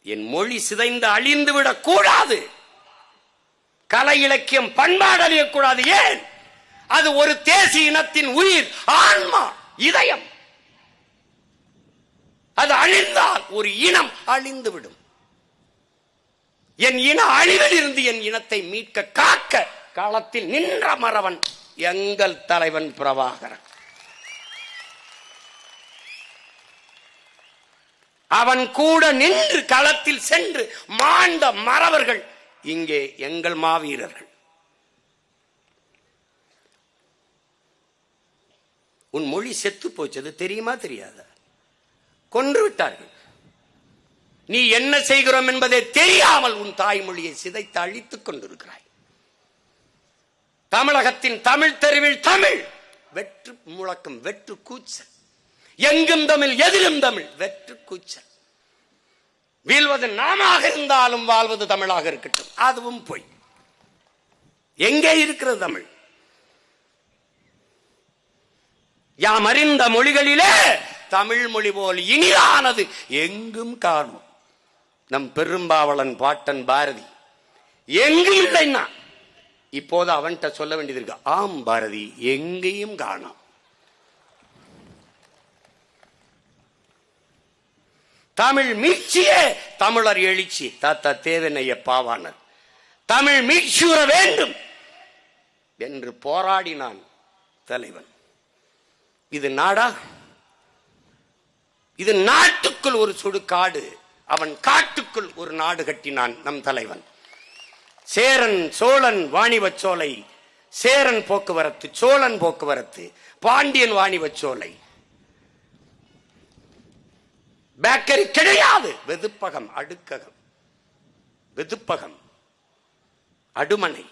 என் மொழி சிதைந்து அழிந்து விடக் கூடாது. கலை இலக்கியம் பண்பாடு அழியக்கூடாது. ஏன்? அது ஒரு தேசிய இனத்தின் உயிர், ஆன்மா, இதயம். அது அழிந்தால் ஒரு இனம் அழிந்துவிடும். என் இன அழிவில் இருந்து என் இனத்தை மீட்க காக்க களத்தில் நின்ற மறவன் எங்கள் தலைவன் பிரபாகரன். அவன் கூட நின்று களத்தில் சென்று மாண்ட மறவர்கள் இங்கே எங்கள் மாவீரர்கள். உன் மொழி செத்து போச்சது தெரியுமா தெரியாதா? கொன்று விட்டார்கள். நீ என்ன செய்கிறோம் என்பதை தெரியாமல் உன் தாய்மொழியை சிதைத்து அழித்துக் கொண்டிருக்கிறாய். தமிழகத்தின் தமிழ் தெருவில் தமிழ் வெற்று முழக்கம், வெற்று கூச்சல். எங்கும் தமிழ், எதிலும் தமிழ், வெற்று கூச்சல். வீழ்வது நாமாக இருந்தாலும் வாழ்வது தமிழாக இருக்கட்டும், அதுவும் போய். எங்கே இருக்கிறது தமிழ்? யாம் அறிந்த மொழிகளிலே தமிழ் மொழி போல் இனிதானது எங்கும் காணும். நம் பெரும்பாவளன் பாட்டன் பாரதி எங்கும் இல்லைன்னா இப்போது அவன்கிட்ட சொல்ல வேண்டியது இருக்கு. ஆம் பாரதி, எங்கேயும் காணோம். தமிழ் மீட்சியே தமிழர் எழுச்சி. தாத்தா தேவனைய பாவாணர் தமிழ் மீட்சியுற வேண்டும் என்று போராடினான் தலைவன். இது நாடா? இது நாட்டுக்குள் ஒரு சுடுகாடு, அவன் காட்டுக்குள் ஒரு நாடு கட்டினான் நம் தலைவன். சேரன் சோழன் வாணிபச்சோலை, சேரன் போக்குவரத்து, சோழன் போக்குவரத்து, பாண்டியன் வாணிபச்சோலை. பேக்கரி கிடையாது, வெதுப்பகம், அடுக்ககம், வெதுப்பகம், அடுமனை.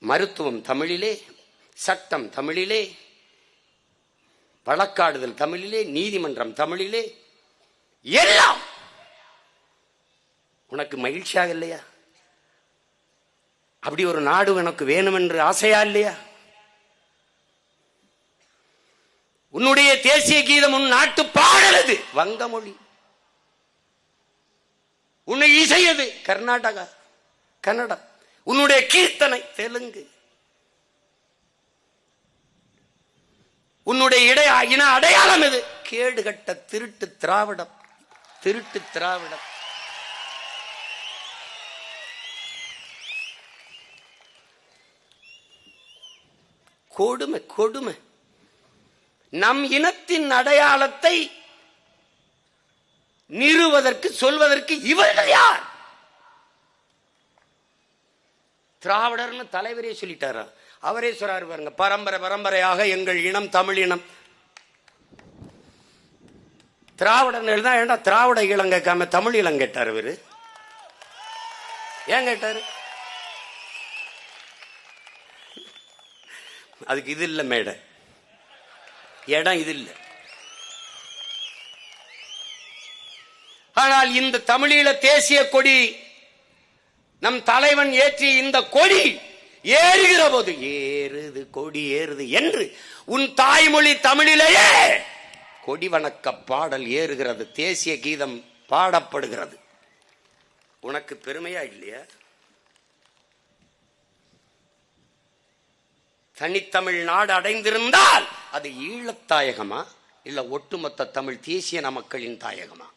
மருத்துவம் தமிழிலே, சட்டம் தமிழிலே, வழக்காடுதல் தமிழிலே, நீதிமன்றம் தமிழிலே, எல்லாம். உனக்கு மகிழ்ச்சியாக இல்லையா? அப்படி ஒரு நாடு உனக்கு வேணும் என்று ஆசையா இல்லையா? உன்னுடைய தேசிய கீதம், உன் நாட்டு பாடலது வங்கமொழி, உன்னை இசையது கர்நாடகா, கன்னடம், உன்னுடைய கீர்த்தனை தெலுங்கு, உன்னுடைய இன அடையாளம் எது? கேடுகட்ட திருட்டு திராவிடம், திருட்டு திராவிடம். கொடுமை, கொடுமை. நம் இனத்தின் அடையாளத்தை நிறுவதற்கு, சொல்வதற்கு இவர்கள் யார்? திராவிடர்னு தலைவரே சொல்லிட்டாரா? அவரே சொல்றாரு பாருங்க, பரம்பரை பரம்பரையாக எங்கள் இனம் தமிழ் இனம். திராவிடர்கள் தான். ஏண்டா திராவிட இளம் கேட்காம தமிழ் இளம் கேட்டார் இவரு? ஏன் கேட்டாரு? அதுக்கு இது இல்ல மேடை, இடம் இது இல்லை. ஆனால் இந்த தமிழீழ தேசிய கொடி, நம் தலைவன் ஏற்றி இந்த கொடி ஏறுகிற போது, ஏறுது கொடி ஏறுது என்று உன் தாய்மொழி தமிழிலேயே கொடி வணக்க பாடல் ஏறுகிறது, தேசிய கீதம் பாடப்படுகிறது. உனக்கு பெருமையா இல்லையா? தனித்தமிழ் நாடு அடைந்திருந்தால் அது ஈழத்தாயகமா இல்ல ஒட்டுமொத்த தமிழ் தேசிய மக்களின் தாயகமா?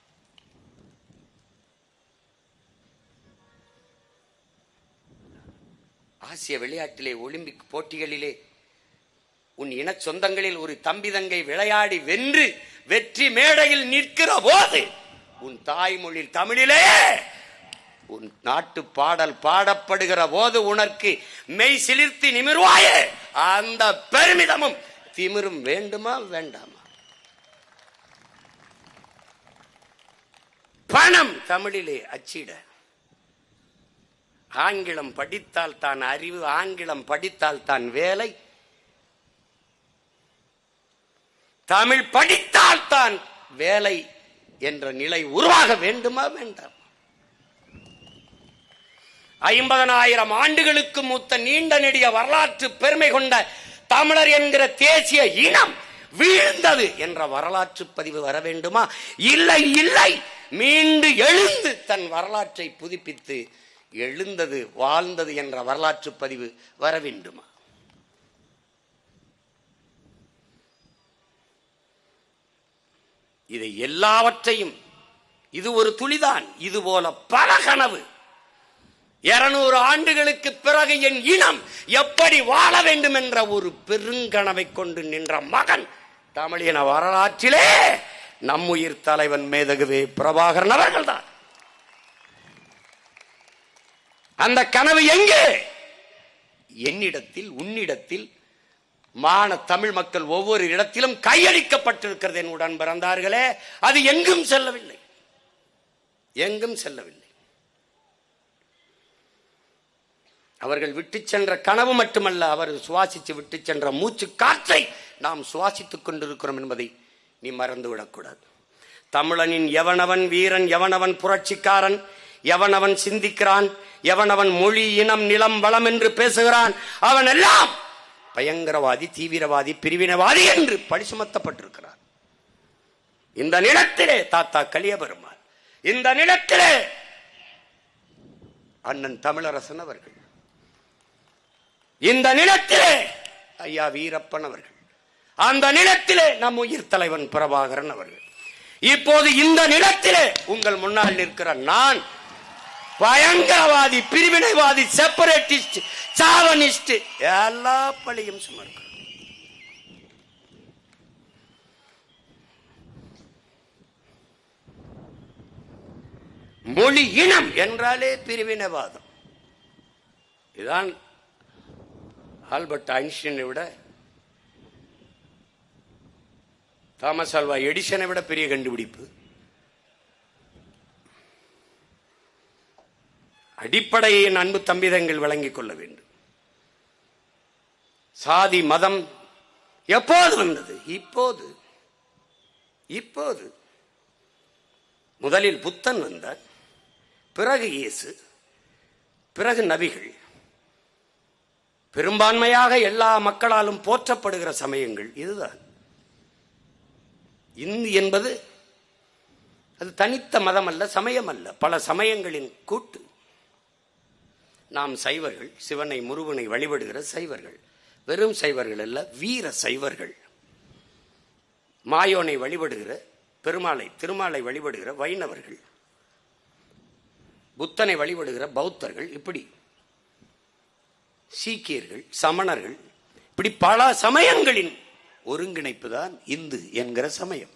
ஆசிய விளையாட்டிலே, ஒலிம்பிக் போட்டிகளிலே உன் இன சொந்தங்களில் ஒரு தம்பி தங்கை விளையாடி வென்று வெற்றி மேடையில் நிற்கிற போது உன் தாய்மொழி தமிழிலே உன் நாட்டு பாடல் பாடப்படுகிற போது உனக்கு மெய் சிலிர்த்தி நிமிர்வாயே, அந்த பெருமிதமும் திமிரும் வேண்டுமா வேண்டாமா? பணம் தமிழிலே அச்சிட, ஆங்கிலம் படித்தால் தான் அறிவு, ஆங்கிலம் படித்தால் தான் வேலை, தமிழ் படித்தால் தான் வேலை என்ற நிலை உருவாக வேண்டுமா வேண்டாம்? 50,000 ஆண்டுகளுக்கு மூத்த நீண்ட நெடிய வரலாற்று பெருமை கொண்ட தமிழர் என்கிற தேசிய இனம் வீழ்ந்தது என்ற வரலாற்று பதிவு வர வேண்டுமா? இல்லை, இல்லை. மீண்டு எழுந்து தன் வரலாற்றை புதுப்பித்து எழுந்தது, வாழ்ந்தது என்ற வரலாற்று பதிவு வர வேண்டுமா? இதை எல்லாவற்றையும், இது ஒரு துளிதான், இது போல பல கனவு. 200 ஆண்டுகளுக்கு பிறகு என் இனம் எப்படி வாழ வேண்டும் என்ற ஒரு பெருங்கனவை கொண்டு நின்ற மகன் தமிழின வரலாற்றிலே நம்முயிர் தலைவன் மேதகுவே பிரபாகரன் அவர்கள் தான். அந்த கனவு எங்கே? என்னிடத்தில், உன்னிடத்தில், மான தமிழ் மக்கள் ஒவ்வொரு இடத்திலும் கையளிக்கப்பட்டிருக்கிறது. என் உடன் பிறந்தார்களே, அது எங்கும் செல்லவில்லை, எங்கும் செல்லவில்லை. அவர்கள் விட்டு சென்ற கனவு மட்டுமல்ல, அவர் சுவாசித்து விட்டு சென்ற மூச்சு காற்றை நாம் சுவாசித்துக் கொண்டிருக்கிறோம் என்பதை நீ மறந்துவிடக்கூடாது. தமிழனின் எவனவன் வீரன், எவனவன் புரட்சிக்காரன், எவனவன் சிந்திக்கிறான், எவனவன் மொழி இனம் நிலம் வளம் என்று பேசுகிறான், அவன் எல்லாம் பயங்கரவாதி, தீவிரவாதி, பிரிவினவாதி என்று பழி சுமத்தப்பட்டிருக்கிறார். இந்த நிலத்திலே தாத்தா கலியபெருமாள், இந்த நிலத்திலே அண்ணன் தமிழரசன் அவர்கள், இந்த நிலத்திலே ஐயா வீரப்பன் அவர்கள், அந்த நிலத்திலே நம் உயிர் தலைவன் பிரபாகரன் அவர்கள். இப்போது இந்த நிலத்திலே உங்கள் முன்னால் நிற்கிற நான் பயங்கரவாதி, பிரிவினைவாதி, செப்பரேட்டிஸ்ட், சாவனிஸ்ட் எல்லா பழியும் சுமர்க்கிறேன். மொழி இனம் என்றாலே பிரிவினைவாதம். இதுதான் ஆல்பர்ட் ஐன்ஸ்டீனை விட, தாமஸ் ஆல்வா எடிசனை விட பெரிய கண்டுபிடிப்பு. அடிப்படையை அன்பு தம்பிதங்கள் விளங்கிக் கொள்ள வேண்டும். சாதி மதம் எப்போது வந்தது? இப்போது முதலில் புத்தன் வந்தார், பிறகு இயேசு, பிறகு நபிகள். பெரும்பான்மையாக எல்லா மக்களாலும் போற்றப்படுகிற சமயங்கள் இதுதான். இந்து என்பது அது தனித்த மதம் அல்ல, சமயம் அல்ல, பல சமயங்களின் கூட்டு. நாம் சைவர்கள், சிவனை முருகனை வழிபடுகிற சைவர்கள். வெறும் சைவர்கள் அல்ல, வீர சைவர்கள். மாயோனை வழிபடுகிற பெருமாளை, திருமாலை வழிபடுகிற வைணவர்கள், புத்தனை வழிபடுகிற பௌத்தர்கள், இப்படி சீக்கியர்கள், சமணர்கள், இப்படி பல சமயங்களின் ஒருங்கிணைப்பு தான் இந்து என்கிற சமயம்.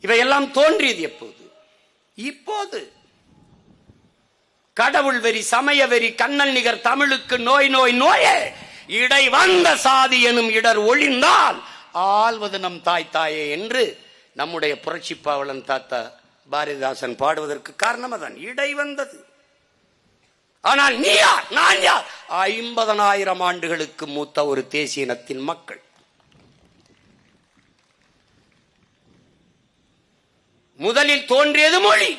இவையெல்லாம் தோன்றியது எப்போது? இப்போது. கடவுள் வெறி, சமய வெறி, கண்ணல் நிகர் தமிழுக்கு நோய் நோய் நோயே, இடை வந்த சாதி எனும் இடர் ஒழிந்தால் ஆள்வது நம் தாய் தாயே என்று நம்முடைய புரட்சி பாவலன் தாத்தா பாரதிதாசன் பாடுவதற்கு காரணம் அதான். இடை வந்தது. ஆனால் நீ யார், நான் யார்? 50,000 ஆண்டுகளுக்கு மூத்த ஒரு தேசிய இனத்தின் மக்கள். முதலில் தோன்றியது மொழி.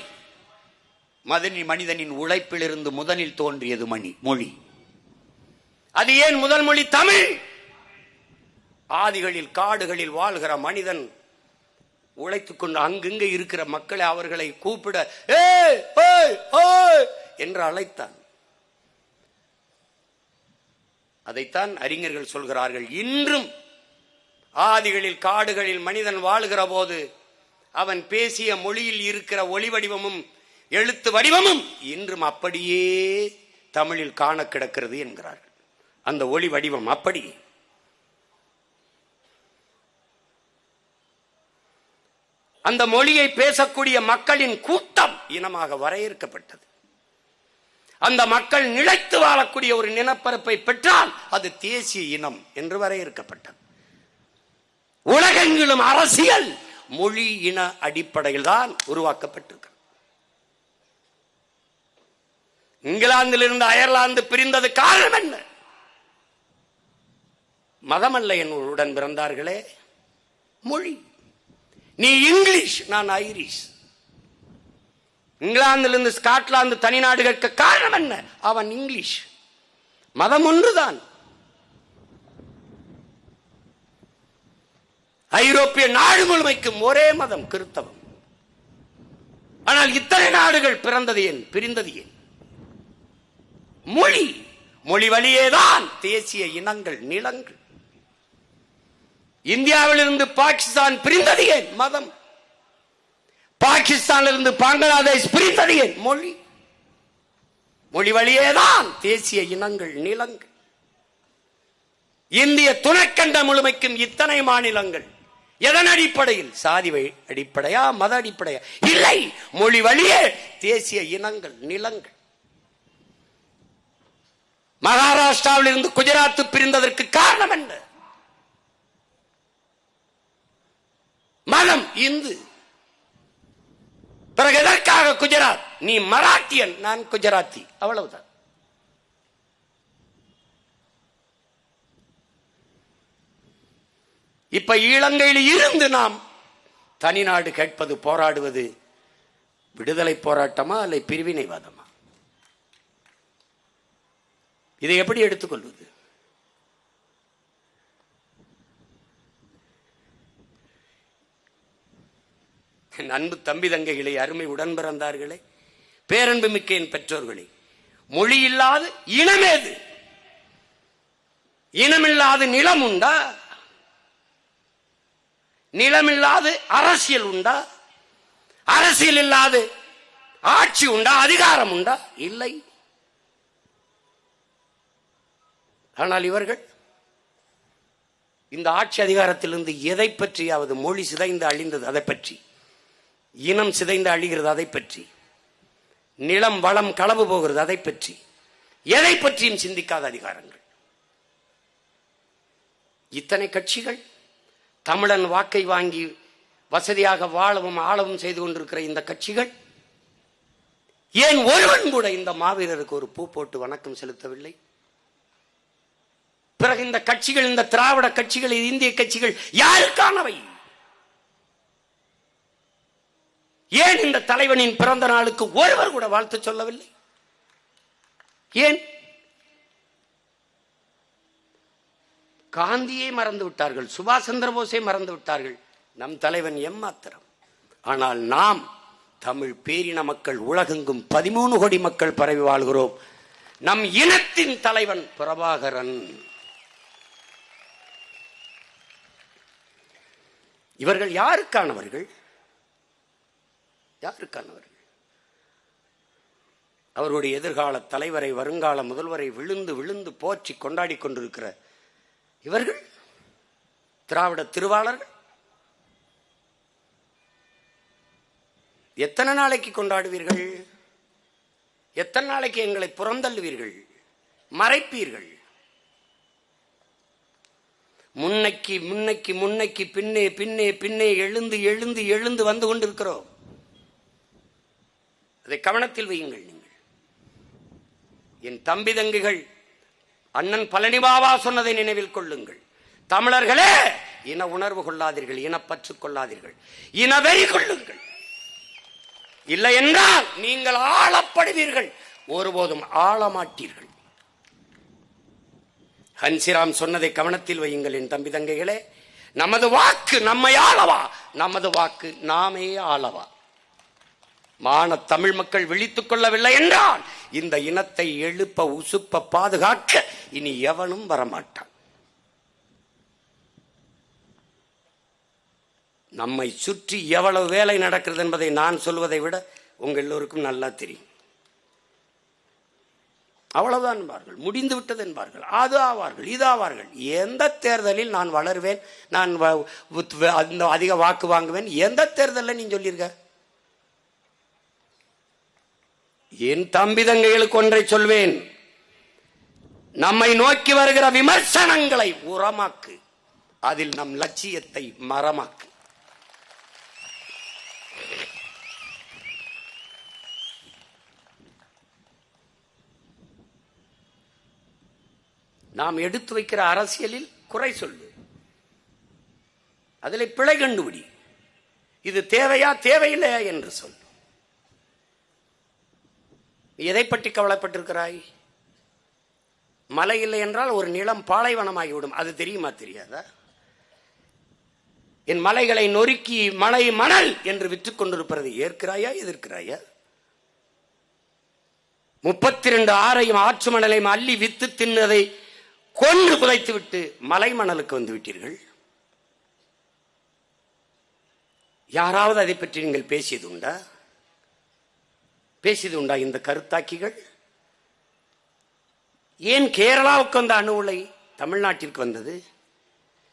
மனிதனின் உழைப்பிலிருந்து முதலில் தோன்றியது மொழி. அது ஏன் முதல் மொழி தமிழ்? ஆதிகளில் காடுகளில் வாழ்கிற மனிதன் உழைத்துக் கொண்டு அங்கங்கே இருக்கிற மக்களை அவர்களை கூப்பிட ஏய் ஏய் ஏய் என்று அழைத்தான். அதைத்தான் அறிஞர்கள் சொல்கிறார்கள். இன்றும் ஆதிகளில் காடுகளில் மனிதன் வாழ்கிற போது அவன் பேசிய மொழியில் இருக்கிற ஒளி வடிவமும் எழுத்து வடிவமும் இன்றும் அப்படியே தமிழில் காண கிடக்கிறது என்கிறார்கள். அந்த ஒளி வடிவம் அப்படி. அந்த மொழியை பேசக்கூடிய மக்களின் கூட்டம் இனமாக வரையறுக்கப்பட்டது. அந்த மக்கள் நிலைத்து வாழக்கூடிய ஒரு நிலப்பரப்பை பெற்றால் அது தேசிய இனம் என்று வரையறுக்கப்பட்டது. உலகெங்கிலும் அரசியல் மொழி இன அடிப்படையில் தான் உருவாக்கப்பட்டிருக்கிறது. இங்கிலாந்திலிருந்து அயர்லாந்து பிரிந்தது காரணம் என்ன? மதம் அல்ல என் உடன் பிறந்தார்களே, மொழி. நீ இங்கிலீஷ், நான் ஐரிஷ். இங்கிலாந்திலிருந்து ஸ்காட்லாந்து தனிநாடு கேட்க காரணம் என்ன? அவன் இங்கிலீஷ். மதம் ஒன்றுதான். ஐரோப்பிய நாடு முழுமைக்கும் ஒரே மதம், கிறிஸ்தவம். ஆனால் இத்தனை நாடுகள் பிறந்தது ஏன், பிரிந்தது ஏன்? மொழி. மொழி வழியேதான் தேசிய இனங்கள், நிலங்கள். இந்தியாவிலிருந்து பாகிஸ்தான் பிரிந்தது ஏன்? மதம். பாகிஸ்தானிலிருந்து பங்களாதேஷ் பிரிந்தது ஏன்? மொழி. மொழி வழியேதான் தேசிய இனங்கள், நிலங்கள். இந்திய துணைக்கண்ட முழுமைக்கும் இத்தனை மாநிலங்கள் எதன் அடிப்படையில்? சாதி அடிப்படையா, மத அடிப்படையா? இல்லை, மொழி வழியே தேசிய இனங்கள், நிலங்கள். மகாராஷ்டிராவில் இருந்து குஜராத் பிரிந்ததற்கு காரணம் என்ன? மதம், இந்து. பிறகு எதற்காக குஜராத்? நீ மராட்டியன், நான் குஜராத்தி, அவ்வளவுதான். இப்ப இலங்கையில் இருந்து நாம் தனிநாடு கேட்பது, போராடுவது விடுதலை போராட்டமா அல்ல பிரிவினைவாதமா? இதை எப்படி எடுத்துக்கொள்வது? அன்பு தம்பி தங்கைகளை, அருமை உடன் பிறந்தார்களே, பேரன்பு மிக்க என் பெற்றோர்களே, மொழி இல்லாத இனமேது? இனமில்லாத நிலம் உண்டா? நிலம் இல்லாது அரசியல் உண்டா? அரசியல் இல்லாது ஆட்சி உண்டா? அதிகாரம் உண்டா? இல்லை. ஆனால் இவர்கள் இந்த ஆட்சி அதிகாரத்திலிருந்து எதை பற்றியாவது, மொழி சிதைந்து அழிந்தது அதை பற்றி, இனம் சிதைந்து அழிகிறது அதை பற்றி, நிலம் வளம் களவு போகிறது அதை பற்றி, எதை பற்றியும் சிந்திக்காத அதிகாரங்கள். இத்தனை கட்சிகள் தமிழன் வாக்கை வாங்கி வசதியாக வாழவும் ஆளவும் செய்து கொண்டிருக்கிற இந்த கட்சிகள் ஏன் ஒருவன் கூட இந்த மாவீரருக்கு ஒரு பூ போட்டு வணக்கம் செலுத்தவில்லை? பிறகு இந்த கட்சிகள், இந்த திராவிட கட்சிகள், இந்திய கட்சிகள் யாருக்கானவை? ஏன் இந்த தலைவனின் பிறந்த நாளுக்கு ஒருவர் கூட வாழ்த்து சொல்லவில்லை? ஏன்? காந்தியை மறந்து விட்டார்கள், சுபாஷ் சந்திர போஸை மறந்து விட்டார்கள், நம் தலைவன் எம்மாத்திரம். ஆனால் நாம் தமிழ் பேரின மக்கள் உலகெங்கும் 13 கோடி மக்கள் பரவி வாழ்கிறோம். நம் இனத்தின் தலைவன் பிரபாகரன். இவர்கள் யாருக்கானவர்கள்? யாருக்கானவர்கள்? அவருடைய எதிர்கால தலைவரை, வருங்கால முதல்வரை விழுந்து விழுந்து போற்றி கொண்டாடி கொண்டிருக்கிற இவர்கள் திராவிட திருவாளர்கள். எத்தனை நாளைக்கு கொண்டாடுவீர்கள்? எத்தனை நாளைக்கு எங்களை புறந்தள்ளுவீர்கள், மறைப்பீர்கள்? முன்னைக்கு முன்னைக்கு முன்னைக்கு பின்னே பின்னே பின்னே எழுந்து எழுந்து எழுந்து வந்து கொண்டிருக்கிறோம். அதை கவனத்தில் வையுங்கள். நீங்கள் என் தம்பி தங்கிகள், அண்ணன் பழனிபாபா சொன்னதை நினைவில் கொள்ளுங்கள். தமிழர்களே, இன உணர்வு கொள்ளாதீர்கள், இனப்பற்று கொள்ளாதீர்கள், இனவெறி கொள்ளுங்கள். இல்லை என்றால் நீங்கள் ஆளப்படுவீர்கள், ஒருபோதும் ஆளமாட்டீர்கள். ஹன்சிராம் சொன்னதை கவனத்தில் வையுங்கள் என் தம்பி தங்கைகளே. நமது வாக்கு நம்மை ஆளவா, நமது வாக்கு நாமே ஆளவா. மான தமிழ் மக்கள் விழித்துக் கொள்ளவில்லை என்றால் இந்த இனத்தை எழுப்ப உசுப்ப பாதுகாக்க இனி எவனும் வரமாட்டான். நம்மை சுற்றி எவ்வளவு வேலை நடக்கிறது என்பதை நான் சொல்வதை விட உங்க எல்லோருக்கும் நல்லா தெரியும். அவ்வளவுதான் என்பார்கள், முடிந்து விட்டது என்பார்கள், அது ஆவார்கள், இது ஆவார்கள். எந்த தேர்தலில் நான் வளருவேன், நான் அதிக வாக்கு வாங்குவேன், எந்த தேர்தலில் நீ சொல்லியிருக்க? என் தம்பி தங்கைகளுக்கு ஒன்றை சொல்வேன், நம்மை நோக்கி வருகிற விமர்சனங்களை உரமாக்கு, அதில் நம் லட்சியத்தை மரமாக்கு. நாம் எடுத்து வைக்கிற அரசியலில் குறை சொல்லு, அதில் பிழை கண்டுபிடி, இது தேவையா தேவையில்லையா என்று சொல். எதை பற்றி கவலைப்பட்டிருக்கிறாய்? மழை இல்லை என்றால் ஒரு நிலம் பாலைவனமாகிவிடும், அது தெரியுமா தெரியாதா? என் மலைகளை நொறுக்கி மலை மணல் என்று விற்றுக் கொண்டிருப்பதை ஏற்கிறாயா எதிர்க்கிறாயா? 32 ஆறையும் ஆற்று மணலையும் அள்ளி வித்து தின்னதை கொன்று புதைத்து விட்டு மலை மணலுக்கு வந்து விட்டீர்கள். யாராவது அதை பற்றி நீங்கள் பேசியது உண்டா? பேசியது உண்டா இந்த கருத்தாக்கிகள்? ஏன் கேரளாவுக்கு வந்த அணு உலை தமிழ்நாட்டிற்கு வந்தது?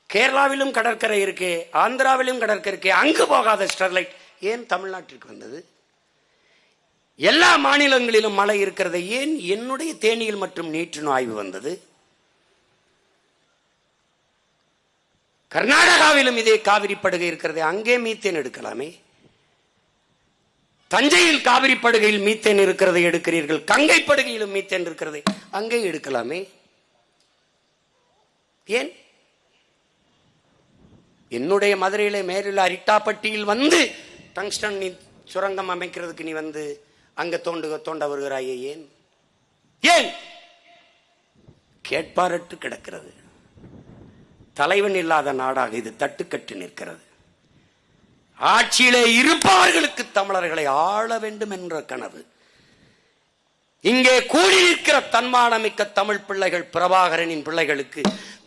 கேரளாவிலும் கடற்கரை இருக்கே, ஆந்திராவிலும் கடற்கரை இருக்கே, அங்கு போகாத ஸ்டெர்லைட் ஏன் தமிழ்நாட்டிற்கு வந்தது? எல்லா மாநிலங்களிலும் மழை இருக்கிறது, ஏன் என்னுடைய தேனியில் மற்றும் நீற்றின் ஆய்வு வந்தது? கர்நாடகாவிலும் இதே காவிரி படுகை இருக்கிறது, அங்கே மீத்தேன் எடுக்கலாமே. தஞ்சையில் காவிரி படுகையில் மீத்தேன் இருக்கிறதை எடுக்கிறீர்கள், கங்கை படுகையிலும் மீத்தேன் இருக்கிறது, அங்கே எடுக்கலாமே. ஏன்? என்னுடைய மதுரையிலே மேலில் அரிட்டாப்பட்டியில் வந்து டங்ஸ்டன் சுரங்கம் அமைக்கிறதுக்கு நீ வந்து அங்க தோண்ட வருகிறாயே, ஏன்? ஏன்? கேட்பாரட்டு கிடக்கிறது. தலைவன் இல்லாத நாடாக இது தட்டுக்கட்டு நிற்கிறது. ஆட்சியிலே இருப்பவர்களுக்கு தமிழர்களை ஆள வேண்டும் என்ற கனவு. இங்கே கூடி நிற்கிற தன்மானமிக்க தமிழ் பிள்ளைகள், பிரபாகரனின் பிள்ளைகளுக்கு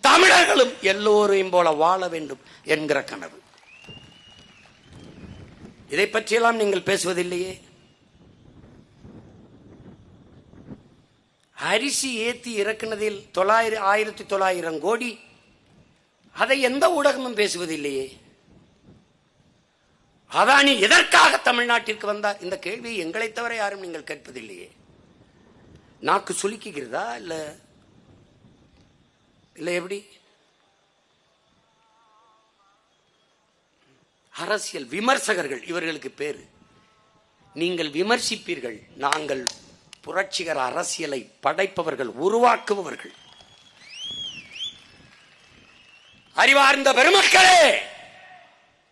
தமிழர்களும் எல்லோரையும் போல வாழ வேண்டும் என்கிற கனவு. இதை பற்றியெல்லாம் நீங்கள் பேசுவதில்லையே. அரிசி ஏத்தி இறக்குனதில் 1900 கோடி, அதை எந்த ஊடகமும் பேசுவதில்லையே. அதானி எதற்காக தமிழ்நாட்டிற்கு வந்தார்? இந்த கேள்வியை எங்களை தவிர யாரும் நீங்கள் கேட்பதில்லையே. நாக்கு சுலுக்குகிறதா இல்ல எப்படி? அரசியல் விமர்சகர்கள் இவர்களுக்கு பேரு. நீங்கள் விமர்சிப்பீர்கள், நாங்கள் புரட்சிகர அரசியலை படைப்பவர்கள், உருவாக்குபவர்கள். அறிவார்ந்த பெருமக்களே,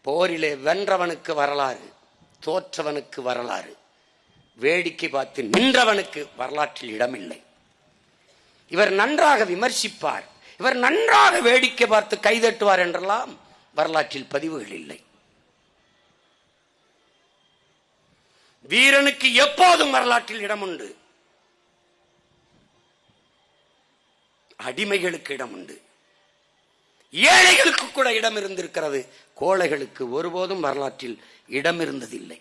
போரிலே வென்றவனுக்கு வரலாறு, தோற்றவனுக்கு வரலாறு, வேடிக்கை பார்த்து நின்றவனுக்கு வரலாற்றில் இடமில்லை. இவர் நன்றாக விமர்சிப்பார், இவர் நன்றாக வேடிக்கை பார்த்து கைதட்டுவார் என்றெல்லாம் வரலாற்றில் பதிவுகள் இல்லை. வீரனுக்கு எப்போதும் வரலாற்றில் இடம் உண்டு, அடிமைகளுக்கு இடம் உண்டு, ஏழைகளுக்கு கூட இடம் இருந்திருக்கிறது. கோழைகளுக்கு ஒருபோதும் வரலாற்றில் இடம் இருந்ததில்லை.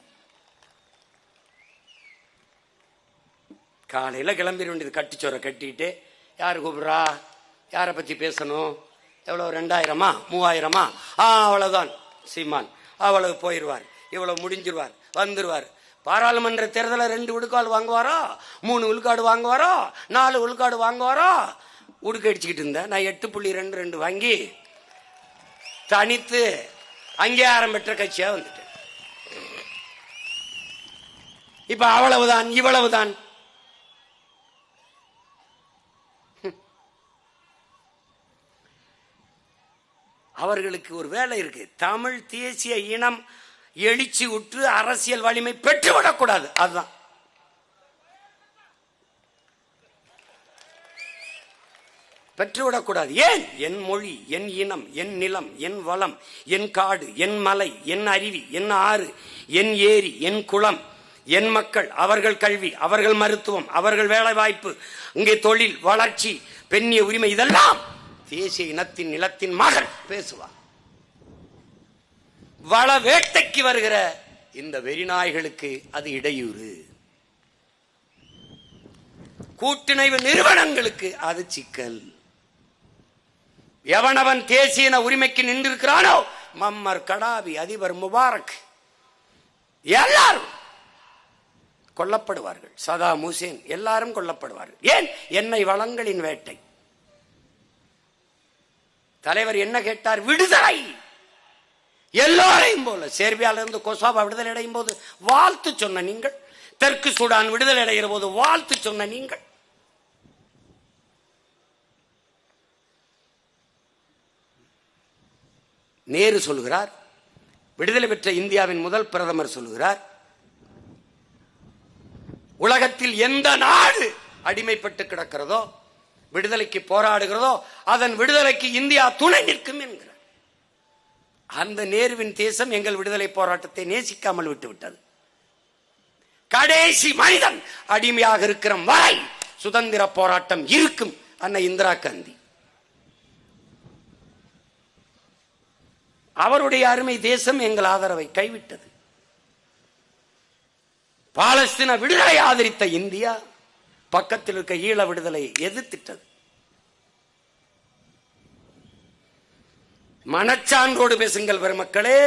காலையில கிளம்பிட வேண்டியது, கட்டிச்சோரை கட்டிட்டு, யாரு கூப்பிடுறா, யாரை பத்தி பேசணும், எவ்வளவு 2000 3000 அவ்வளவுதான் சீமான், அவ்வளவு போயிடுவார், இவ்வளவு முடிஞ்சிருவார், வந்துருவார். பாராளுமன்ற தேர்தலை 2 விழுக்காடு வாங்குவாரா, 3 விழுக்காடு வாங்குவாரா, 4 விழுக்காடு வாங்குவாரா? உடுக்க அடிச்சுக்கிட்டு இருந்தேன் நான். 8.22 வாங்கி தனித்து அங்கீகாரம் பெற்ற கட்சியா வந்துட்டேன். இப்ப அவ்வளவுதான் இவ்வளவுதான். அவர்களுக்கு ஒரு வேலை இருக்கு. தமிழ் தேசிய இனம் எழுச்சி உற்று அரசியல் வலிமை பெற்றுவிடக்கூடாது. அதுதான் பெற்றுவிடக்கூடாது. ஏன்? என் மொழி, என் இனம், என் நிலம், என் வளம், என் காடு, என் மலை, என் அருவி, என் ஆறு, என் ஏரி, என் குளம், என் மக்கள், அவர்கள் கல்வி, அவர்கள் மருத்துவம், அவர்கள் வேலை வாய்ப்பு, இங்கே தொழில் வளர்ச்சி, பெண்ணிய உரிமை, இதெல்லாம் தேசிய இனத்தின் நிலத்தின் மகள் பேசுவார். வள வேட்டைக்கு வருகிற இந்த வெறிநாய்களுக்கு அது இடையூறு. கூட்டுணைவு நிறுவனங்களுக்கு அது சிக்கல். எவனவன் தேசிய உரிமைக்கு நின்றிருக்கிறானோ, மம்மர் கடாபி, அதிபர் முபாரக், எல்லாரும் கொல்லப்படுவார்கள். சதாம் ஹுசேன், எல்லாரும் கொல்லப்படுவார்கள். ஏன்? எண்ணெய் வளங்களின் வேட்டை. தலைவர் என்ன கேட்டார்? விடுதலை. எல்லோரையும் போல சேர்பியாவிலிருந்து கொசாவா விடுதலை அடையும் போது வாழ்த்து சொன்ன நீங்கள், தெற்கு சூடான் விடுதலை அடைகிற போது வாழ்த்து சொன்ன நீங்கள், நேரு சொல்கிறார், விடுதலை பெற்ற இந்தியாவின் முதல் பிரதமர் சொல்கிறார், உலகத்தில் எந்த நாடு அடிமைப்பட்டு கிடக்கிறதோ, விடுதலைக்கு போராடுகிறதோ, அதன் விடுதலைக்கு இந்தியா துணை நிற்கும் என்கிறார். அந்த நேருவின் தேசம் எங்கள் விடுதலை போராட்டத்தை நேசிக்காமல் விட்டுவிட்டது. கடைசி மனிதன் அடிமையாக இருக்கிற வரை சுதந்திர போராட்டம் இருக்கும். அன்னை இந்திரா காந்தி, அவருடைய அருமை தேசம் எங்கள் ஆதரவை கைவிட்டது. பாலஸ்தீன விடுதலை ஆதரித்த இந்தியா பக்கத்தில் இருக்க ஈழ விடுதலை எதிர்த்திட்டது. மனச்சான்றோடு பேசுங்கள் பெருமக்களே.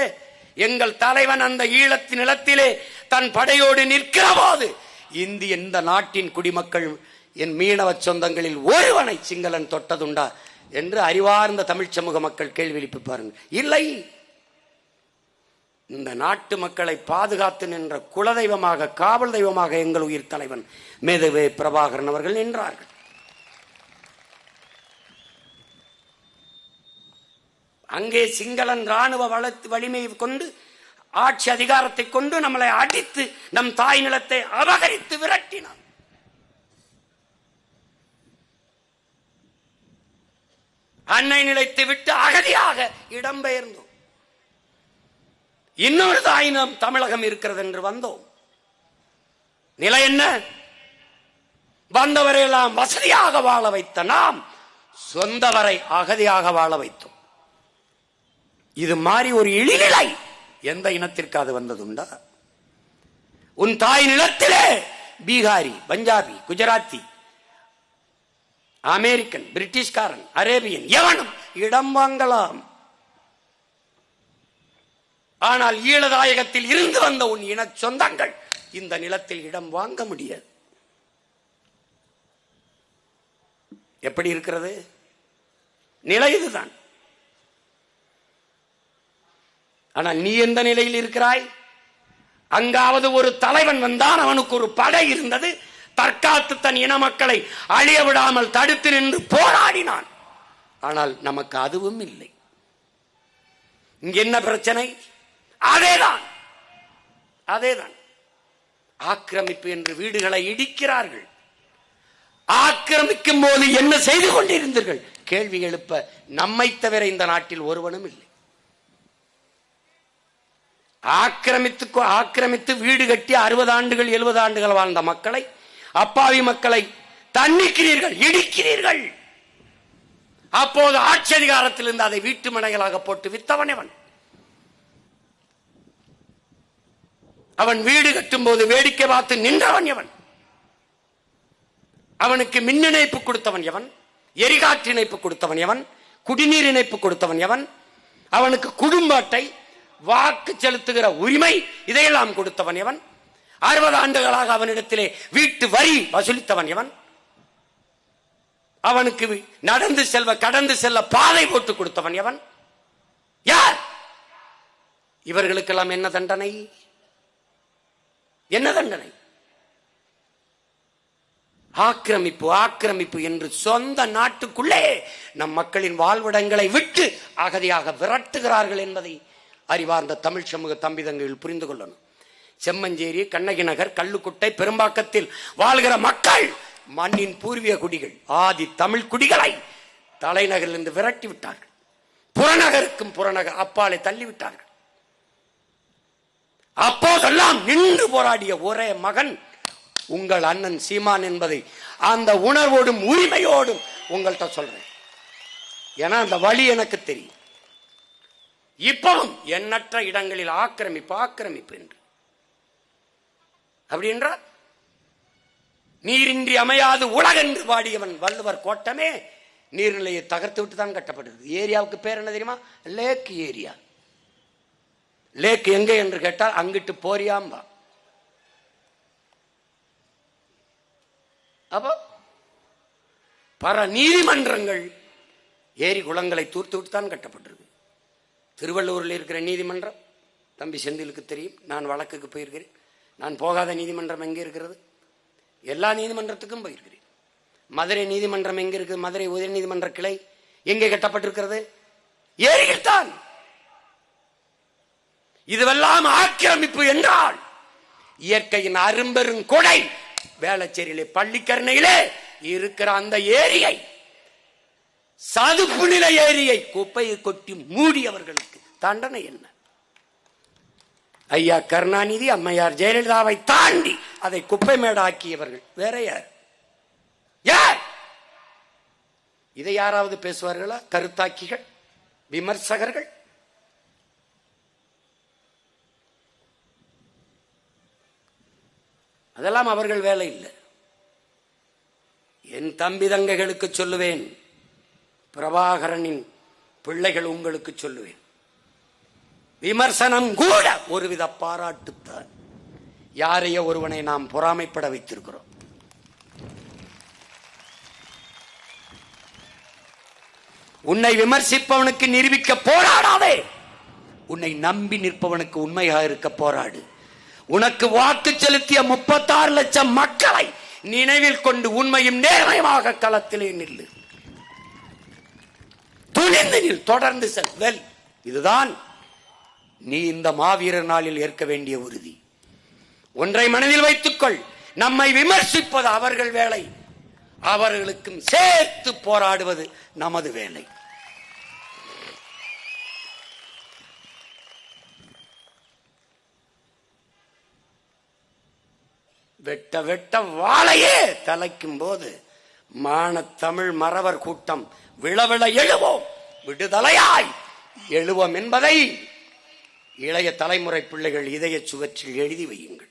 எங்கள் தலைவன் அந்த ஈழத்தின் நிலத்திலே தன் படையோடு நிற்கிற போது இந்த நாட்டின் குடிமக்கள், என் மீனவ சொந்தங்களில் ஒருவனை சிங்களன் தொட்டதுண்டா என்று அறிவார்ந்த தமிழ் சமூக மக்கள் கேள்வி எழுப்பி பாருங்கள். இல்லை, இந்த நாட்டு மக்களை பாதுகாத்து நின்ற குலதெய்வமாக, காவல் தெய்வமாக எங்கள் உயிர் தலைவன் மேதவே பிரபாகரன் அவர்கள் நின்றார்கள். அங்கே சிங்களன் ராணுவ வலிமையை கொண்டு, ஆட்சி அதிகாரத்தை கொண்டு நம்மளை அடித்து நம் தாய் நிலத்தை அபகரித்து விரட்டினான். அன்னை நிலைத்து விட்டு அகதியாக இடம்பெயர்ந்தோம். இன்னொரு தாயினம் தமிழகம் இருக்கிறது என்று வந்தோம். நிலை என்ன? வந்தவரையெல்லாம் வசதியாக வாழ வைத்த நாம் சொந்தவரை அகதியாக வாழ வைத்தோம். இது மாதிரி ஒரு இழிநிலை எந்த இனத்திற்காது வந்ததுண்டா? உன் தாய் நிலத்திலே பீகாரி, பஞ்சாபி, குஜராத்தி, அமெரிக்கன், பிரிட்டிஷ்காரன், அரேபியன் எவனும் இடம் வாங்கலாம். ஆனால் ஈழதாயகத்தில் இருந்து வந்த உன் இன சொந்தங்கள் இந்த நிலத்தில் இடம் வாங்க முடியாது. எப்படி இருக்கிறது நிலை? இதுதான். ஆனால் நீ எந்த நிலையில் இருக்கிறாய்? அங்காவது ஒரு தலைவன் வந்தான், அவனுக்கு ஒரு படை இருந்தது, தற்காத்து தன் இன மக்களை அழிய விடாமல் தடுத்து நின்று போராடினான். ஆனால் நமக்கு அதுவும் இல்லை. இங்க என்ன பிரச்சனை? அதேதான். ஆக்கிரமிப்பு என்று வீடுகளை இடிக்கிறார்கள். ஆக்கிரமிக்கும் போது என்ன செய்து கொண்டிருந்தீர்கள்? கேள்வி எழுப்ப நம்மை தவிர இந்த நாட்டில் ஒருவனும் இல்லை. ஆக்கிரமித்து வீடு கட்டி 60 ஆண்டுகள் 70 ஆண்டுகள் வாழ்ந்த மக்களை, அப்பாவி மக்களை தண்டிக்கிறீர்கள், இடிக்கிறீர்கள். அப்போது ஆட்சி அதிகாரத்தில் இருந்து அதை வீட்டு மனைகளாக போட்டு வித்தவன் எவன்? அவன் வீடு கட்டும் போது வேடிக்கை பார்த்து நின்றவன் எவன்? அவனுக்கு மின் இணைப்பு கொடுத்தவன் எவன்? எரிகாற்று இணைப்பு கொடுத்தவன் எவன்? குடிநீர் இணைப்பு கொடுத்தவன் எவன்? அவனுக்கு குடும்ப அட்டை, வாக்கு செலுத்துகிற உரிமை, இதையெல்லாம் கொடுத்தவன் எவன்? 60 ஆண்டுகளாக அவனிடத்திலே வீட்டு வரி வசூலித்தவன் எவன்? அவனுக்கு நடந்து செல்வ கடந்து செல்ல பாதை போட்டு கொடுத்தவன் எவன்? யார்? இவர்களுக்கெல்லாம் என்ன தண்டனை? என்ன தண்டனை? ஆக்கிரமிப்பு என்று சொந்த நாட்டுக்குள்ளே நம் மக்களின் வாழ்விடங்களை விட்டு அகதியாக விரட்டுகிறார்கள் என்பதை அறிவார்ந்த தமிழ் சமூக தம்பிதங்கள் புரிந்து கொள்ளணும். செம்மஞ்சேரி, கண்ணகி நகர், கள்ளுக்குட்டை, பெரும்பாக்கத்தில் வாழ்கிற மக்கள் மண்ணின் பூர்வீக குடிகள், ஆதி தமிழ் குடிகளை தலைநகரிலிருந்து விரட்டி விட்டார்கள். புறநகருக்கும் புறநகர் அப்பாலை தள்ளிவிட்டார்கள். அப்போதெல்லாம் நின்று போராடிய ஒரே மகன் உங்கள் அண்ணன் சீமான் என்பதை அந்த உணர்வோடும் உரிமையோடும் உங்கள்கிட்ட சொல்றேன். ஏன்னா அந்த வழி எனக்கு தெரியும். இப்பவும் எண்ணற்ற இடங்களில் ஆக்கிரமிப்பு என்று. அப்படி என்றால் நீரின்றி அமையாது உலகென்று பாடியவன் வள்ளுவர் கோட்டமே நீர்நிலையை தகர்த்து விட்டு தான் கட்டப்பட்டது. ஏரியாவுக்கு பேர் என்ன தெரியுமா? லேக் ஏரியா. லேக் எங்க என்று கேட்டால் அங்கிட்டு போரியாம்பா. அப்போ பல நீதிமன்றங்கள் ஏரி குளங்களை தூர்த்து விட்டு தான் கட்டப்பட்டிருக்கு. திருவள்ளூரில் இருக்கிற நீதிமன்றம் தம்பி செந்திலுக்கு தெரியும். நான் வழக்குக்கு போயிருக்கிறேன். நான் போகாத நீதிமன்றம் எங்கே இருக்கிறது? எல்லா நீதிமன்றத்துக்கும் போயிருக்கிறேன். மதுரை நீதிமன்றம் எங்க இருக்குது? மதுரை உயர் நீதிமன்ற கிளை எங்கே கட்டப்பட்டிருக்கிறது? ஏரியில் தான். இதுவெல்லாம் ஆக்கிரமிப்பு என்றால் இயற்கையின் அரும்பெரும் கொடை வேளச்சேரியிலே பள்ளிக்கரணையிலே இருக்கிற அந்த ஏரியை, சதுப்பு நில ஏரியை குப்பையை கொட்டி மூடியவர்களுக்கு தண்டனை என்ன? ஐயா கருணாநிதி, அம்மையார் ஜெயலலிதாவை தாண்டி அதை குப்பை மேடாக்கியவர்கள் வேற யார்? யார்? இதை யாராவது பேசுவார்களா? கருத்தாக்கிகள், விமர்சகர்கள். அதெல்லாம் அவர்கள் வேலை இல்லை. என் தம்பி தங்கைகளுக்கு சொல்லுவேன், பிரபாகரனின் பிள்ளைகள் உங்களுக்கு சொல்லுவேன், விமர்சனம் கூட ஒருவித பாராட்டுத்தான். யாரையோ ஒருவனை நாம் பொறாமைப்பட வைத்திருக்கிறோம். உன்னை விமர்சிப்பவனுக்கு நிரூபிக்க போராடாதே. உன்னை நம்பி நிற்பவனுக்கு உண்மையாக இருக்க போராடு. உனக்கு வாக்கு செலுத்திய 36 லட்சம் மக்களை நினைவில் கொண்டு உண்மையும் நேர்மையாக களத்திலே நில்லு. துணிந்து நில், தொடர்ந்து செல். இதுதான் நீ இந்த மாவீரர் நாளில் ஏற்க வேண்டிய உறுதி. ஒன்றை மனதில் வைத்துக்கொள், நம்மை விமர்சிப்பது அவர்கள் வேலை, அவர்களுக்கும் சேர்த்து போராடுவது நமது வேலை. வெட்ட வெட்ட வாழையே தலைக்கும் போது மானத்தமிழ் மறவர் கூட்டம் விளவிள எழுவோம், விடுதலையாய் எழுவோம் என்பதை இளைய தலைமுறை பிள்ளைகள் இதய சுவற்றில் எழுதி வையுங்கள்.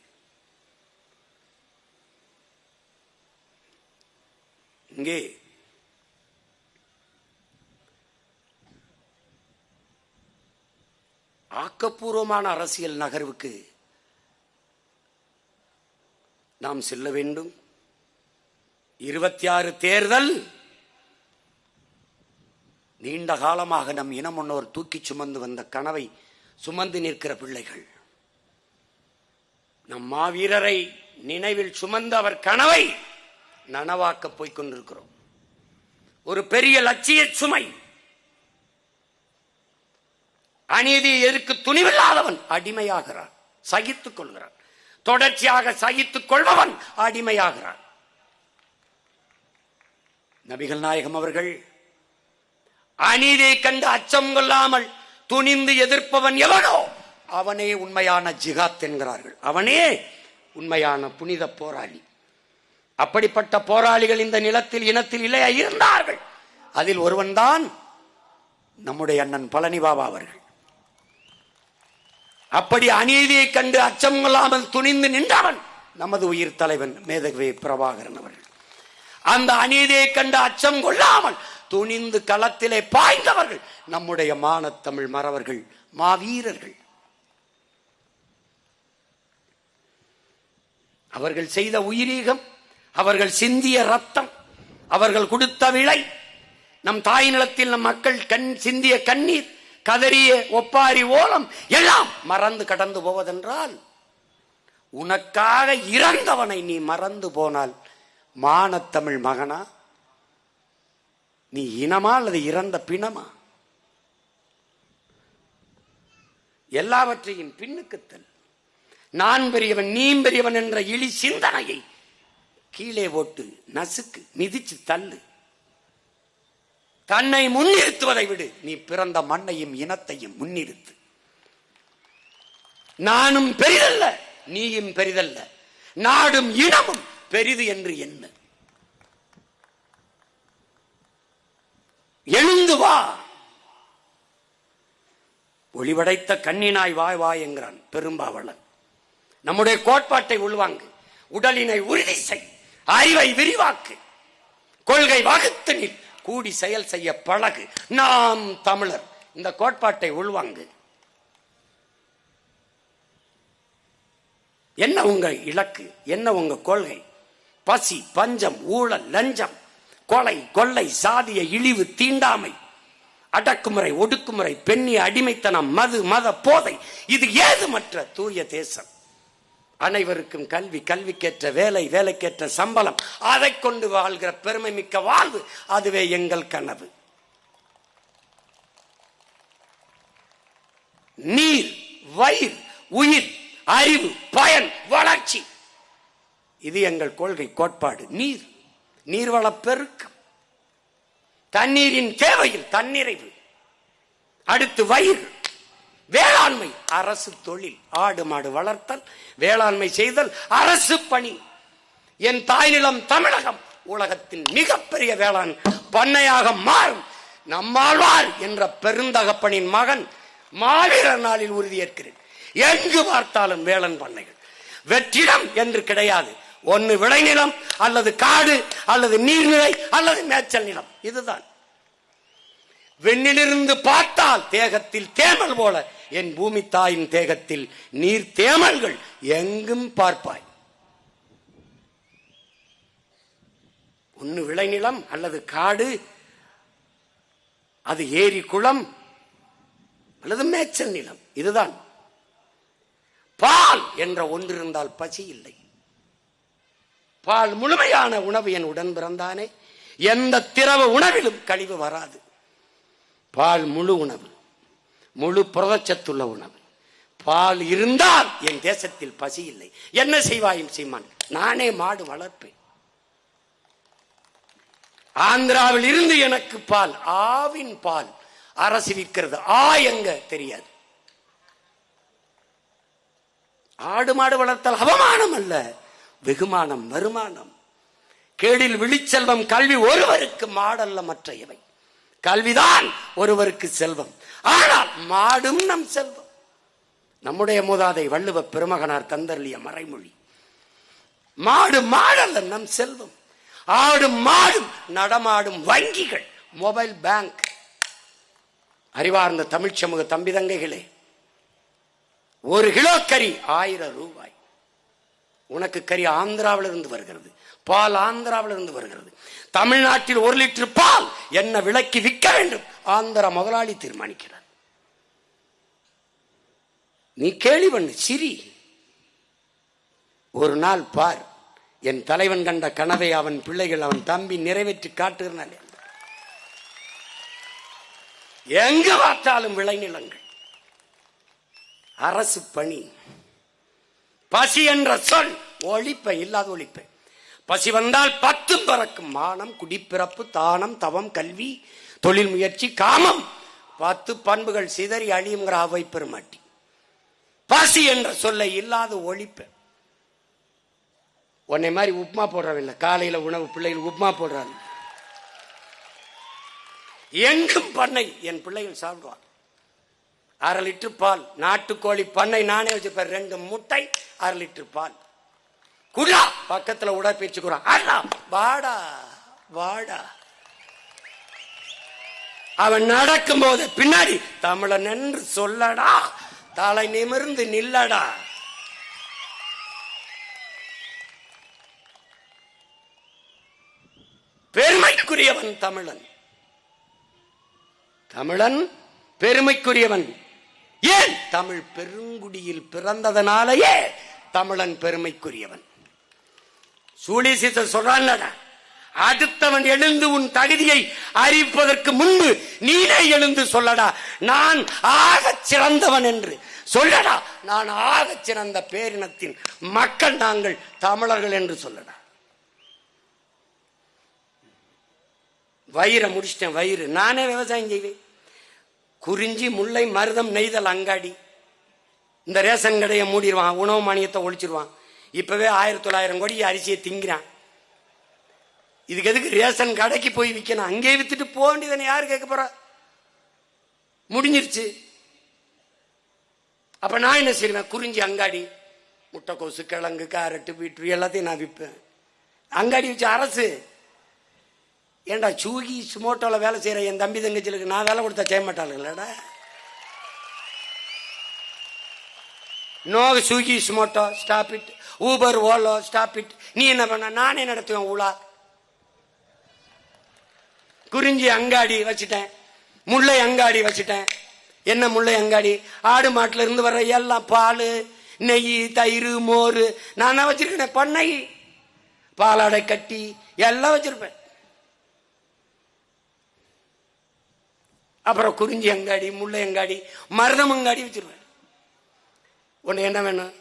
இங்கே ஆக்கப்பூர்வமான அரசியல் நகர்வுக்கு நாம் செல்ல வேண்டும். 26 தேர்தல் நீண்ட காலமாக நம் இனம் முன்னோர் தூக்கி சுமந்து வந்த கனவை சுமந்து நிற்கிற பிள்ளைகள். நம் மாவீரரை நினைவில் சுமந்து அவர் கனவை நனவாக்க போய்க் கொண்டிருக்கிறோம். ஒரு பெரிய லட்சிய சுமை. அநீதியை எதிர்க்கு துணிவில்லாதவன் அடிமையாகிறான், சகித்துக் கொள்கிறான். தொடர்ச்சியாக சகித்துக் கொள்பவன் அடிமையாகிறான். நபிகள் நாயகம் அவர்கள் அநீதியை கண்டு அச்சம் கொள்ளாமல் துணிந்து எதிர்ப்பவன் எவனோ அவனே உண்மையான ஜிகாத் என்கிறார்கள். அவனே உண்மையான புனித போராளி. அப்படிப்பட்ட போராளிகள் இந்த நிலத்தில் இனத்தில் இல்லையா இருந்தார்கள். அதில் ஒருவன் தான் நம்முடைய அண்ணன் பழனி பாபா அவர்கள். அப்படி அநீதியை கண்டு அச்சம் கொள்ளாமல் துணிந்து நின்றவன் நமது உயிர் தலைவன் மேதகவி பிரபாகரன் அவர்கள். அந்த அநீதியை கண்டு அச்சம் கொள்ளாமல் துணிந்து களத்திலே பாய்ந்தவர்கள் நம்முடைய மானத்தமிழ் மறவர்கள், மாவீரர்கள். அவர்கள் செய்த உயிரீகம், அவர்கள் சிந்திய ரத்தம், அவர்கள் கொடுத்த விலை, நம் தாய் நிலத்தில் நம் மக்கள் சிந்திய கண்ணீர், கதறிய ஒப்பாரி ஓலம் எல்லாம் மறந்து கடந்து போவதென்றால், உனக்காக இறந்தவனை நீ மறந்து போனால் மானத்தமிழ் மகனா, நீ இனமா அல்லது இறந்த பிணமா? எல்லாவற்றையும் பின்னுக்குத்தல். நான் பெரியவன் நீ பெரியவன் என்ற இழி சிந்தனையை கீழே போட்டு நசுக்கு, மிதிச்சு தள்ளு. தன்னை முன்னிறுத்துவதை விடு, நீ பிறந்த மண்ணையும் இனத்தையும் முன்னிறுத்து. நானும் பெரிதல்ல, நீயும் பெரிதல்ல, நாடும் இனமும் பெரிது என்று என்ன. எழுந்து வா. ஒளிவடைத்த கண்ணினாய் வாய் வாய் என்கிறான் பெரும்பாவளன். நம்முடைய கோட்பாட்டை உள்வாங்கு, உடலினை உறுதி செய், அறிவை விரிவாக்கு, கொள்கை வகுத்து நில், கூடி செயல் செய்ய பழகு. நாம் தமிழர். இந்த கோட்பாட்டை உள்வாங்கு. என்ன உங்க இலக்கு? என்ன உங்க கொள்கை? பசி, பஞ்சம், ஊழல், லஞ்சம், கொலை, கொள்ளை, சாதிய இழிவு, தீண்டாமை, அடக்குமுறை, ஒடுக்குமுறை, பெண்ணிய அடிமைத்தனம், மது, மத போதை, இது ஏதுமற்ற தூய தேசம். அனைவருக்கும் கல்வி, கல்விக்கேற்ற வேலை, வேலைக்கேற்ற சம்பளம், அதை கொண்டு வாழ்கிற பெருமை மிக்க வாழ்வு, அதுவே எங்கள் கனவு. நீர், வயிர், உயிர், அறிவு, பயன், வளர்ச்சி, இது எங்கள் கொள்கை கோட்பாடு. நீர், நீர்வள பெருக்கம், தண்ணீரின் தேவையில் தன்னிறைவு. அடுத்து வயிறு, வேளாண்மை, அரசு தொழில், ஆடு மாடு வளர்த்தல், வேளாண்மை செய்தல் அரசு பணி. என் தாய் நிலம் தமிழகம் உலகத்தின் மிகப்பெரிய வேளாண் பண்ணையாக மாறும். நம்மாழ்வார் என்ற பெருந்தகப்பனின் மகன் மாவீரர் நாளில் உறுதியேற்கிறேன். எங்கு பார்த்தாலும் வேளாண் பண்ணைகள். வெற்றிடம் என்று கிடையாது. ஒன்னு விளைநிலம் அல்லது காடு அல்லது நீர்நிலை அல்லது மேய்ச்சல் நிலம். இதுதான். வெண்ணிலிருந்து பார்த்தால் தேகத்தில் தேமல் போல என் பூமி தாயின் தேகத்தில் நீர் தேமல்கள் எங்கும் பார்ப்பாய். ஒன்னு விளைநிலம் அல்லது காடு, அது ஏரி குளம் அல்லது மேய்ச்சல் நிலம். இதுதான். பால் என்ற ஒன்று இருந்தால் பசி இல்லை. பால் முழுமையான உணவு. என் உடன் பிறந்தானே, எந்த திரவ உணவிலும் கழிவு வராது. பால் முழு உணவு, முழு புரதச்சத்துள்ள உணவு. பால் இருந்தால் என் தேசத்தில் பசி இல்லை. என்ன செய்வாயும் சீமான், நானே மாடு வளர்ப்பேன். ஆந்திராவில் இருந்து எனக்கு பால், ஆவின் பால் அரசு விற்கிறது. எங்க தெரியாது. ஆடு மாடு வளர்த்தால் அவமானம் அல்ல, வெகுமானம், வருமானம். கேடில் விழிச்செல்வம் கல்வி ஒருவருக்கு, மாடல்ல மற்ற இவை. கல்விதான் ஒருவருக்கு செல்வம், ஆனால் மாடும் நம் செல்வம். நம்முடைய மூதாதை வள்ளுவ பெருமகனார் தந்தர்லிய மறைமொழி. மாடு மாடல்ல நம் செல்வம், ஆடும் மாடும் நடமாடும் வங்கிகள், மொபைல் பேங்க். அறிவார்ந்த தமிழ் சமூக தம்பி தங்கைகளே, 1 கிலோ கறி 1000 ரூபாய். உனக்கு கறி ஆந்திராவில் இருந்து வருகிறது, பால் ஆந்திராவில் இருந்து வருகிறது. தமிழ்நாட்டில் 1 லிட்டர் பால் என்ன விலைக்கு விற்க வேண்டும் ஆந்திரா முதலாளி தீர்மானிக்கிறார். நீ கேள்வி பண்ணு, சிரி. ஒரு நாள் பார், என் தலைவன் கண்ட கனவை அவன் பிள்ளைகள் அவன் தம்பி நிறைவேற்றி காட்டுகிறான். எங்க பார்த்தாலும் விளைநிலங்கள், அரசு பணி. பசி என்ற சொல் ஒழிப்ப இல்லாத ஒழிப்ப. பசி வந்தால் 10 பறக்கும். மானம், குடிப்பிறப்பு, தானம், தவம், கல்வி, தொழில் முயற்சி, காமம், 10 பண்புகள் சிதறி அழியுங்கிற அவை பெருமாட்டி. பசி என்ற சொல்லை இல்லாத ஒழிப்ப. உன்னை மாதிரி உப்மா போடுறவில்லை, காலையில உணவு பிள்ளைகள் உப்மா போடுறாங்க. எங்கும் பண்ணை, என் பிள்ளைகள் சாப்பிடுவாங்க. 1/2 லிட்டர் பால், நாட்டுக்கோழி பண்ணை நானே வச்சிருப்பேன். 2 முட்டை, 1/2 லிட்டர் பால். குடா பக்கத்துல உடற்பயிற்சி கூறான். வாடா வாடா. அவன் நடக்கும் போது பின்னாடி தமிழன் என்று சொல்லடா, தலை நிமிர்ந்து நில்லடா. பெருமைக்குரியவன் தமிழன். தமிழன் பெருமைக்குரியவன். ஏன்? தமிழ் பெருங்குடியில் பிறந்ததனாலேயே தமிழன் பெருமைக்குரியவன். சூழிசித்த சொல்றான், அடுத்தவன் எழுந்து உன் தகுதியை அறிவிப்பதற்கு முன்பு நீனே எழுந்து சொல்லடா, நான் ஆகச் சிறந்தவன் என்று சொல்லடா. நான் ஆகச் சிறந்த பேரினத்தின் மக்கள் நாங்கள் தமிழர்கள் என்று சொல்லடா. வயிறை முடிச்சிட்டேன். வயிறு நானே விவசாயம் செய்வேன். குறிஞ்சி, முல்லை, மருதம், நெய்தல், அங்காடி. இந்த ரேஷன் கடையை மூடிடுவான், உணவு மானியத்தை ஒழிச்சிருவான். இப்பவே 1900 கோடி அரிசியை திங்கிறான். இதுக்கு எதுக்கு ரேஷன் கடைக்கு போய் விற்கணும்? அங்கே வித்துட்டு போக வேண்டியதானே, யாரு கேட்க போறா? முடிஞ்சிருச்சு. அப்ப நான் என்ன செய்வேன்? குறிஞ்சி அங்காடி, முட்டைக்கோசு, கிழங்கு, கேரட்டு, பீட்ரூட் எல்லாத்தையும் நான் விற்பேன். அங்காடி வச்சு அரசு ஏண்டா சூகி சுமோட்டோல வேலை செய்யற என் தம்பி தங்கச்சிலுக்கு நான் வேலை கொடுத்தா செய்ய மாட்டாளுங்களா? No Swiggy Zomato stop it, Uber Ola stop it. நீ என்ன பண்ண? நானே நடத்துவேன் ஊழா. குறிஞ்சி அங்காடி வச்சுட்டேன், முல்லை அங்காடி வச்சுட்டேன். என்ன முல்லை அங்காடி? ஆடு மாட்டுல இருந்து வர்ற எல்லாம் பால், நெய், தயிர், மோர் நான் தான் வச்சிருக்கேன். பண்ணை, பாலாடை கட்டி எல்லாம் வச்சிருப்பேன். அப்புறம் குறிஞ்சி அங்காடி, முல்லை அங்காடி, மருதம் அங்காடி வச்சிருவேன். உன்னை என்ன வேணும்?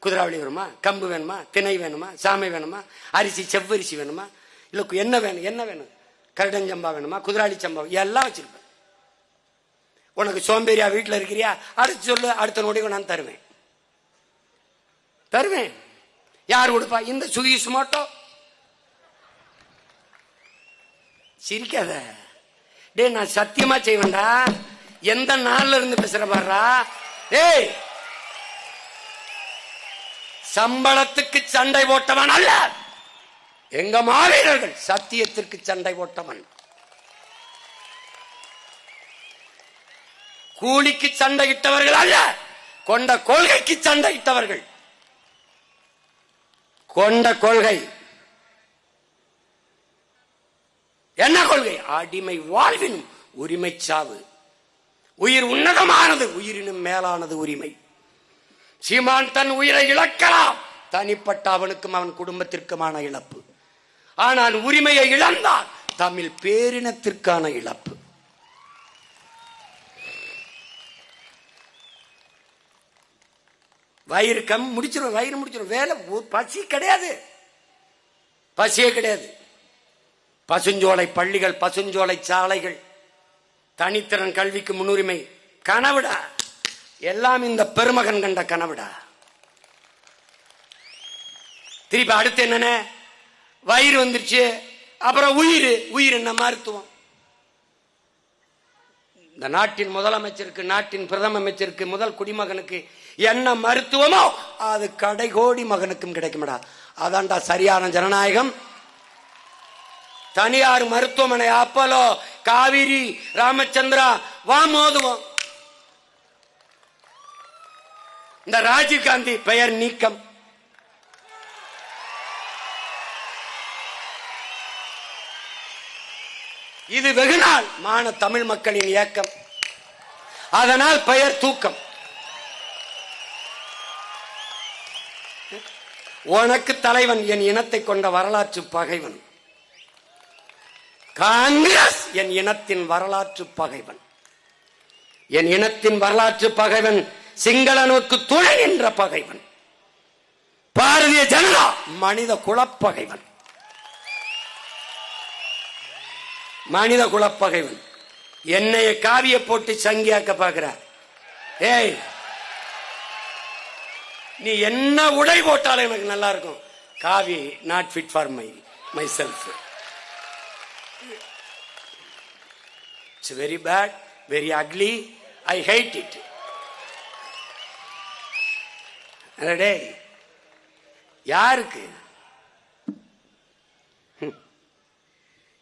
குதிராவளி வேணுமா? கம்பு வேணுமா? திணை வேணுமா? சாமை வேணுமா? அரிசி, செவ்வரிசி வேணுமா? இல்ல என்ன வேணும்? என்ன வேணும்? கருடஞ்சம்பா வேணுமா? குதிராளி சம்பா எல்லாம் வச்சிருப்பேன். உனக்கு சோம்பேறியா வீட்டில் இருக்கிறியா? அடுத்து சொல்லு, அடுத்த நொடி நான் தருவேன். தருவேன். யார் கொடுப்பா? இந்த சுகி சுமோட்டோ. சிரிக்காத டே, நான் சத்தியமா செய்வேன்டா. எந்த நாள்ல இருந்து பேசுற பாருடா. ஏய், சம்பளத்துக்கு சண்டை போட்டவன் அல்ல எங்க மாவீரர்கள், சத்தியத்திற்கு சண்டை போட்டவன். கூலிக்கு சண்டையிட்டவர்கள் அல்ல, கொண்ட கொள்கைக்கு சண்டையிட்டவர்கள். கொண்ட கொள்கை என்ன கொள்கை? அடிமை வாழ்வினும் உரிமை சாவு. உயிர் உன்னதமானது, உயிரினும் மேலானது உரிமை. சீமான் தன் உயிரை இழக்கலாம், தனிப்பட்ட அவனுக்கும் அவன் குடும்பத்திற்குமான இழப்பு. ஆனால் உரிமையை இழந்தால் தமிழ் பேரினத்திற்கான இழப்பு. வயிறு முடிச்சிடும், வயிறு முடிச்சிடும். வேலை பசி கிடையாது, பசியே கிடையாது. பசுஞ்சோலை பள்ளிகள், பசுஞ்சோலை சாலைகள், தனித்திறன் கல்விக்கு முன்னுரிமை, கனவுடா. எல்லாம் இந்த பெருமகன் கண்ட கனவுடா. திருப்பி அடுத்து என்னென்ன? வயிறு வந்துருச்சு, அப்புறம் உயிர். உயிர் என்ன? மருத்துவம். இந்த நாட்டின் முதலமைச்சருக்கு, நாட்டின் பிரதம அமைச்சருக்கு, முதல் குடிமகனுக்கு என்ன மருத்துவமோ அது கடைகோடி மகனுக்கும் கிடைக்கும்டா. அதான்டா சரியான ஜனநாயகம். தனியார் மருத்துவமனை, அப்பலோ, காவிரி, ராமச்சந்திரா வா மோதுவோம். இந்த ராஜீவ்காந்தி பெயர் நீக்கம், இது வெகுநாள் மான தமிழ் மக்களின் இயக்கம். அதனால் பெயர் தூக்கம். உனக்கு தலைவன் என் இனத்தை கொண்ட வரலாற்று பகைவன். காங்கிரஸ் என் இனத்தின் வரலாற்று பகைவன். என் இனத்தின் வரலாற்று பகைவன் சிங்களனுக்கு துணை என்ற பகைவன். பாரதிய ஜனதா மனித குலப்பகைவன். மனித குலப்பகைவன். என்னைய காவிய போட்டு சங்கியாக்க பார்க்கிறார். ஏய், நீ என்ன உடை போட்டாலும் எனக்கு நல்லா இருக்கும். காவி not fit for myself. It's very bad, very ugly, I hate it. டேய், யாருக்கு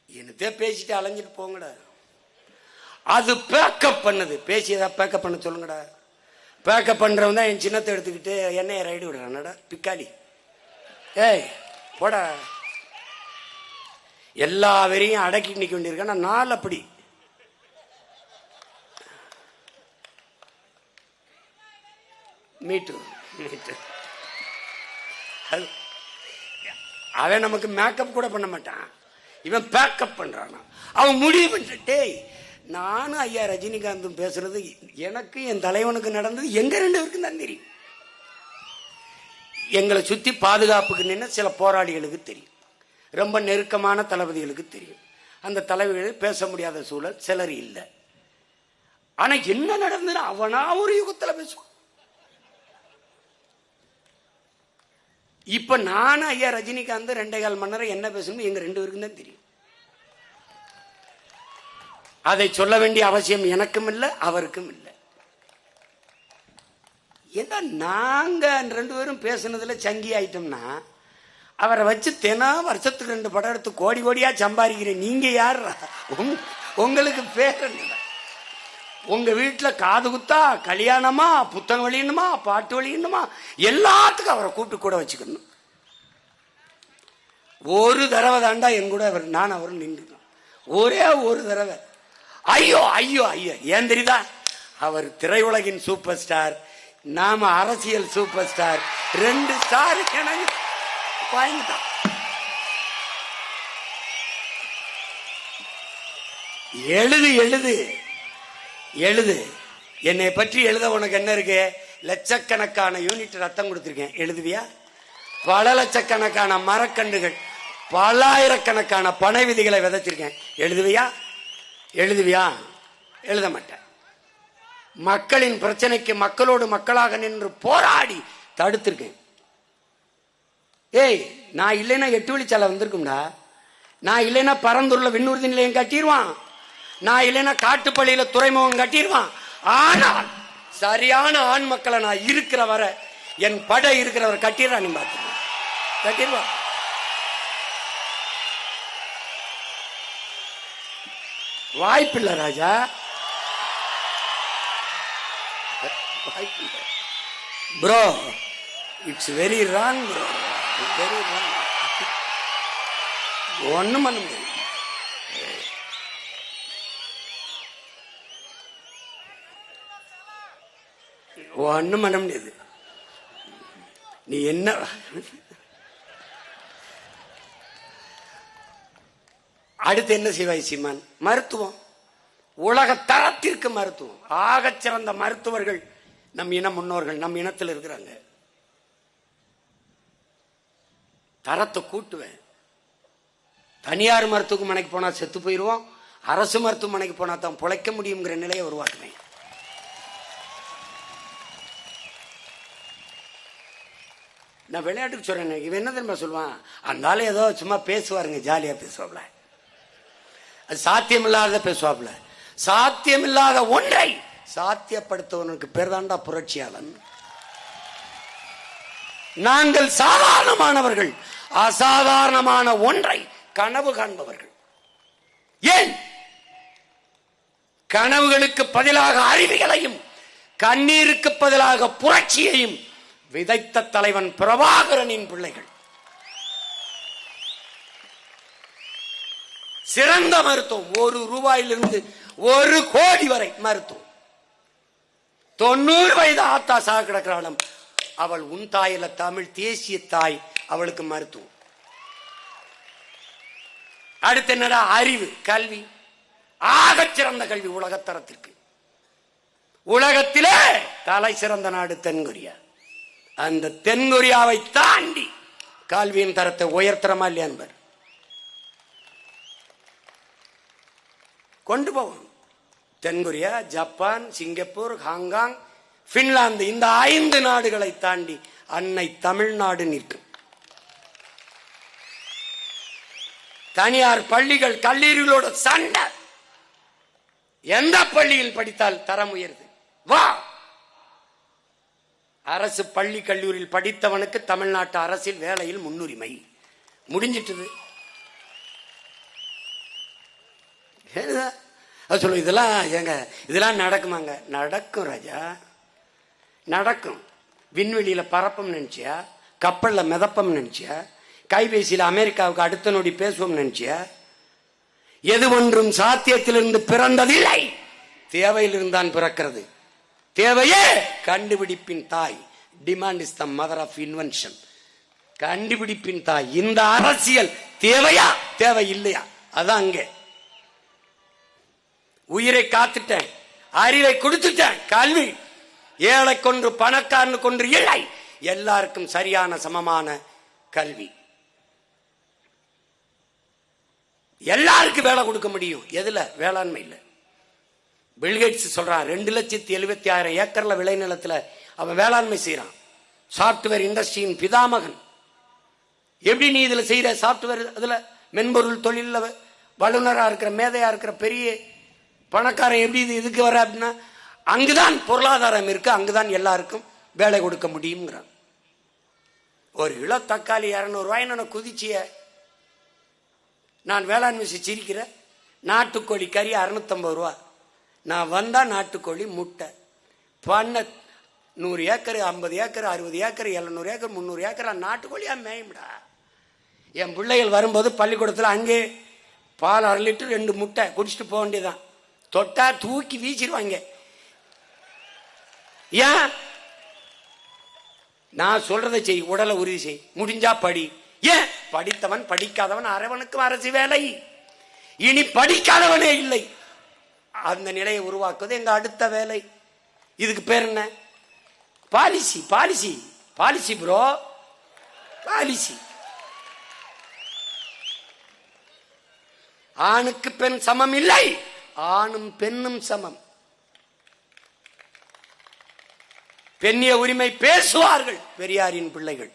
என்னத்தே பேசிட்டு அலைஞ்சிட்டு போங்கடா. அது பேக்கப் பண்ணுது. பேசியதா பேக்கப் பண்ண சொல்லுங்கடா. பேக்கப் பண்றவன் தான் என் சின்னத்தை எடுத்துக்கிட்டு என்னைய ரைடு விடுறானடா பிக்காளி. ஏய் போடா. எல்லா வரையும் அடக்கி நிக்க வேண்டியிருக்கேன். நாள் அப்படி மீட்டு அவன் நமக்கு மேக்கப் கூட பண்ண மாட்டான். இவன் பேக்கப் பண்றான். அவன் முடிவு பண்ணிட்டு, நானும் ஐயா ரஜினிகாந்தும் பேசுறது எனக்கு என் தலைவனுக்கு நடந்தது எங்க 2 பேருக்கும் தான் தெரியும். எங்களை சுத்தி பாதுகாப்புக்கு நின்று சில போராளிகளுக்கு தெரியும். ரொம்ப நெருக்கமான தளபதிகளுக்கு தெரியும். அந்த தலைவர்கள் பேச முடியாத சூழல் சிலர் இல்லை. ஆனா என்ன நடந்தது அவனா ஒரு யுகத்துல பேசுவான். இப்ப நானும் ஐயா ரஜினிகாந்த் 2.25 மணி நேரம் என்ன பேசணும் எங்க 2 பேருக்கும் தான் தெரியும். அதை சொல்ல வேண்டிய அவசியம் எனக்கும் இல்லை, அவருக்கும் இல்லை. ஏன்னா நாங்க 2 பேரும் பேசுனதுல சங்கி ஆயிட்டோம்னா அவரை வச்சு வருஷத்துக்கு 2 படம் எடுத்து கோடி கோடியா சம்பாதிக்கிறேன். நீங்க யார்? உங்களுக்கு பேர் என்ன? உங்க வீட்டுல காது குத்தா, கல்யாணமா, புத்தகம் வெளியணுமா, பாட்டு வெளியணுமா, எல்லாத்துக்கும் அவரை கூப்பிட்டு கூட வச்சுக்கணும். ஒரு தடவை தாண்டா என் கூட நான் அவரும் நின்றுக்கணும். ஒரே ஒரு தடவை. ஐயோ ஐயோ ஐயோ. ஏன் தெரியுதா? அவர் திரையுலகின் சூப்பர் ஸ்டார், நாம அரசியல் சூப்பர் ஸ்டார். 2 ஸ்டார் வாங்கிட்டான். எழுது எழுது எழுது. என்னை பற்றி எழுத உனக்கு என்ன இருக்கு? லட்சக்கணக்கான யூனிட் ரத்தம் கொடுத்திருக்கேன். எழுதுவியா? பல லட்சக்கணக்கான மரக்கன்றுகள், பல ஆயிரக்கணக்கான பனை விதிகளை விதைச்சிருக்கேன். எழுதுவியா? எழுதுவியா? எழுத மாட்டேன். மக்களின் பிரச்சனைக்கு மக்களோடு மக்களாக நின்று போராடி தடுத்திருக்கேன். ஏய், நான் இல்லைன்னா 8 வழிச்சாலை வந்திருக்கும்டா. நான் இல்லைன்னா பரந்தூர்ல விண்ணூர்தி நிலையம் கட்டிடுவான். நான் இல்லைன்னா காட்டுப்பள்ளியில துறைமுகம் கட்டிடுவான். ஆனால் சரியான ஆண் மக்களை நான் இருக்கிற வர, என் படை இருக்கிறவர் கட்டிடுறான். நீ பார்த்து கட்டிடுவான். வாய்ப்பில்லை ராஜா, வாய்ப்பில்லை bro. It's very wrong bro, very wrong. ஒன்னும் பண்ண முடியாது. ஒன்னும் பண்ண முடியாது. நீ என்ன அடுத்து என்ன செய்வாய் சீமான்? மருத்துவம், உலக தரத்திற்கு மருத்துவம். ஆகச் சிறந்த மருத்துவர்கள் நம் இன முன்னோர்கள், நம் இனத்தில் இருக்கிறாங்க. தரத்தை கூட்டுவேன். தனியார் மருத்துவமனைக்கு போனா செத்து போயிடுவோம், அரசு மருத்துவமனைக்கு போனா தான் பிழைக்க முடியுங்கிற நிலையை உருவாக்குவேன். நான் விளையாட்டுக்கு சொல்றேன். இவன் என்ன தெரியுமா சொல்லுவான்? அந்த ஏதோ சும்மா பேசுவாருங்க, ஜாலியா பேசுவாப்ல. அது சாத்தியம் இல்லாத பேசுவாப்ல. சாத்தியமில்லாத ஒன்றை சாத்தியப்படுத்துவதற்கு பேர் தாண்டா புரட்சியாளன். நாங்கள் சாதாரணமானவர்கள், அசாதாரணமான ஒன்றை கனவு காண்பவர்கள். ஏன்? கனவுகளுக்கு பதிலாக அறிவுகளையும் கண்ணீருக்கு பதிலாக புரட்சியையும் விதைத்த தலைவன் பிரபாகரனின் பிள்ளைகள். சிறந்த மருத்துவம், 1 ரூபாயிலிருந்து 1 கோடி வரை மருத்துவம். 90 வயது ஆத்தா சாக கிடக்கிறாள், அவள் உன் தாயில தமிழ் தேசிய தாய், அவளுக்கு மருத்துவம். அடுத்து என்னடா? அறிவு, கல்வி, ஆகச் சிறந்த கல்வி உலகத்தரத்திற்கு. உலகத்திலே தலை சிறந்த நாடு தென்கொரியா. அந்த தென்கொரியாவை தாண்டி கல்வியின் தரத்தை உயர்த்தரமா இல்லையா என்பர் கொண்டு போவோம். தென்கொரியா, ஜப்பான், சிங்கப்பூர், ஹாங்காங், பின்லாந்து, இந்த 5 நாடுகளை தாண்டி அன்னை தமிழ்நாடு நிற்கும். தனியார் பள்ளிகள் கல்லூரிகளோட சண்டை. எந்த பள்ளியில் படித்தால் தரம் உயர்வு? வா, அரசு பள்ளி கல்லூரியில் படித்தவனுக்கு தமிழ்நாட்டு அரசில் வேலையில் முன்னுரிமை. முடிஞ்சிட்டது. சொல்லு, இதெல்லாம் எங்க இதெல்லாம் நடக்குமாங்க? நடக்கும் ராஜா, நடக்கும். விண்வெளியில பறப்பம் நினைச்சியா? கப்பல்ல மிதப்பம் நினைச்சியா? கைபேசியில அமெரிக்காவுக்கு அடுத்த நொடி பேசுவோம் நினைச்சியா? எது ஒன்றும் சாத்தியத்திலிருந்து பிறந்ததில்லை, தேவையிலிருந்தான் பிறக்கிறது. தேவையே கண்டுபிடிப்பின் தாய். Demand is the mother of invention. கண்டுபிடிப்பின் தாய். இந்த அரசியல் தேவையா தேவை இல்லையா? அதான் அங்கே. உயிரை காத்துட்டேன், அறிவை கொடுத்துட்டேன். கல்வி ஏழை கொன்று பணக்காரனு கொன்று இல்லை, எல்லாருக்கும் சரியான சமமான கல்வி. எல்லாருக்கும் வேலை கொடுக்க முடியும். எதுல? வேளாண்மை இல்ல. பில்கேட்ஸ் சொல்றான் 2,76,000 ஏக்கர்ல விளைநிலத்துல அவன் வேளாண்மை செய்யறான். சாப்ட்வேர் இண்டஸ்ட்ரியின் பிதாமகன். எப்படி நீ இதுல செய்யற சாப்ட்வேர்? அதுல மென்பொருள் தொழில வல்லுநரா இருக்கிற, மேதையா இருக்கிற பெரிய பணக்காரன் எப்படி இதுக்கு வர அப்படின்னா, அங்குதான் பொருளாதாரம் இருக்கு, அங்குதான் எல்லாருக்கும் வேலை கொடுக்க முடியுங்கிறான். ஒரு கிலோ தக்காளி 200 ரூபாய் நான் குதிச்சிய, நான் வேளாண்மை சிரிக்கிற. நாட்டுக்கோழி கறி 650 ரூபா. நான் வந்தா நாட்டுக்கோழி முட்டை பண்ண 100 acre, 50 acre, 60 acre, 700 acre, 300 acre நாட்டுக்கோழியா மேயும்டா. என் பிள்ளைகள் வரும்போது பள்ளிக்கூடத்தில் அங்கே பால் 1/2 லிட்டர் 2 முட்டை குடிச்சிட்டு போக வேண்டியதான். தொட்டா தூக்கி வீசிடுவாங்க. ஏன்? நான் சொல்றதை செய், உடலை உறுதி செய், முடிஞ்சா படி. ஏன்? படித்தவன் படிக்காதவன் அரவனுக்கும் அரசு வேலை. இனி படிக்காதவனே இல்லை. அந்த நிலையை உருவாக்குவது எங்க அடுத்த வேலை. இதுக்கு பேர் என்ன? Policy. Policy policy bro, policy. ஆணுக்கு பெண் சமம் இல்லை, ஆணும் பெண்ணும் சமம். பெண்ணிய உரிமை பேசுவார்கள் பெரியாரின் பிள்ளைகள்,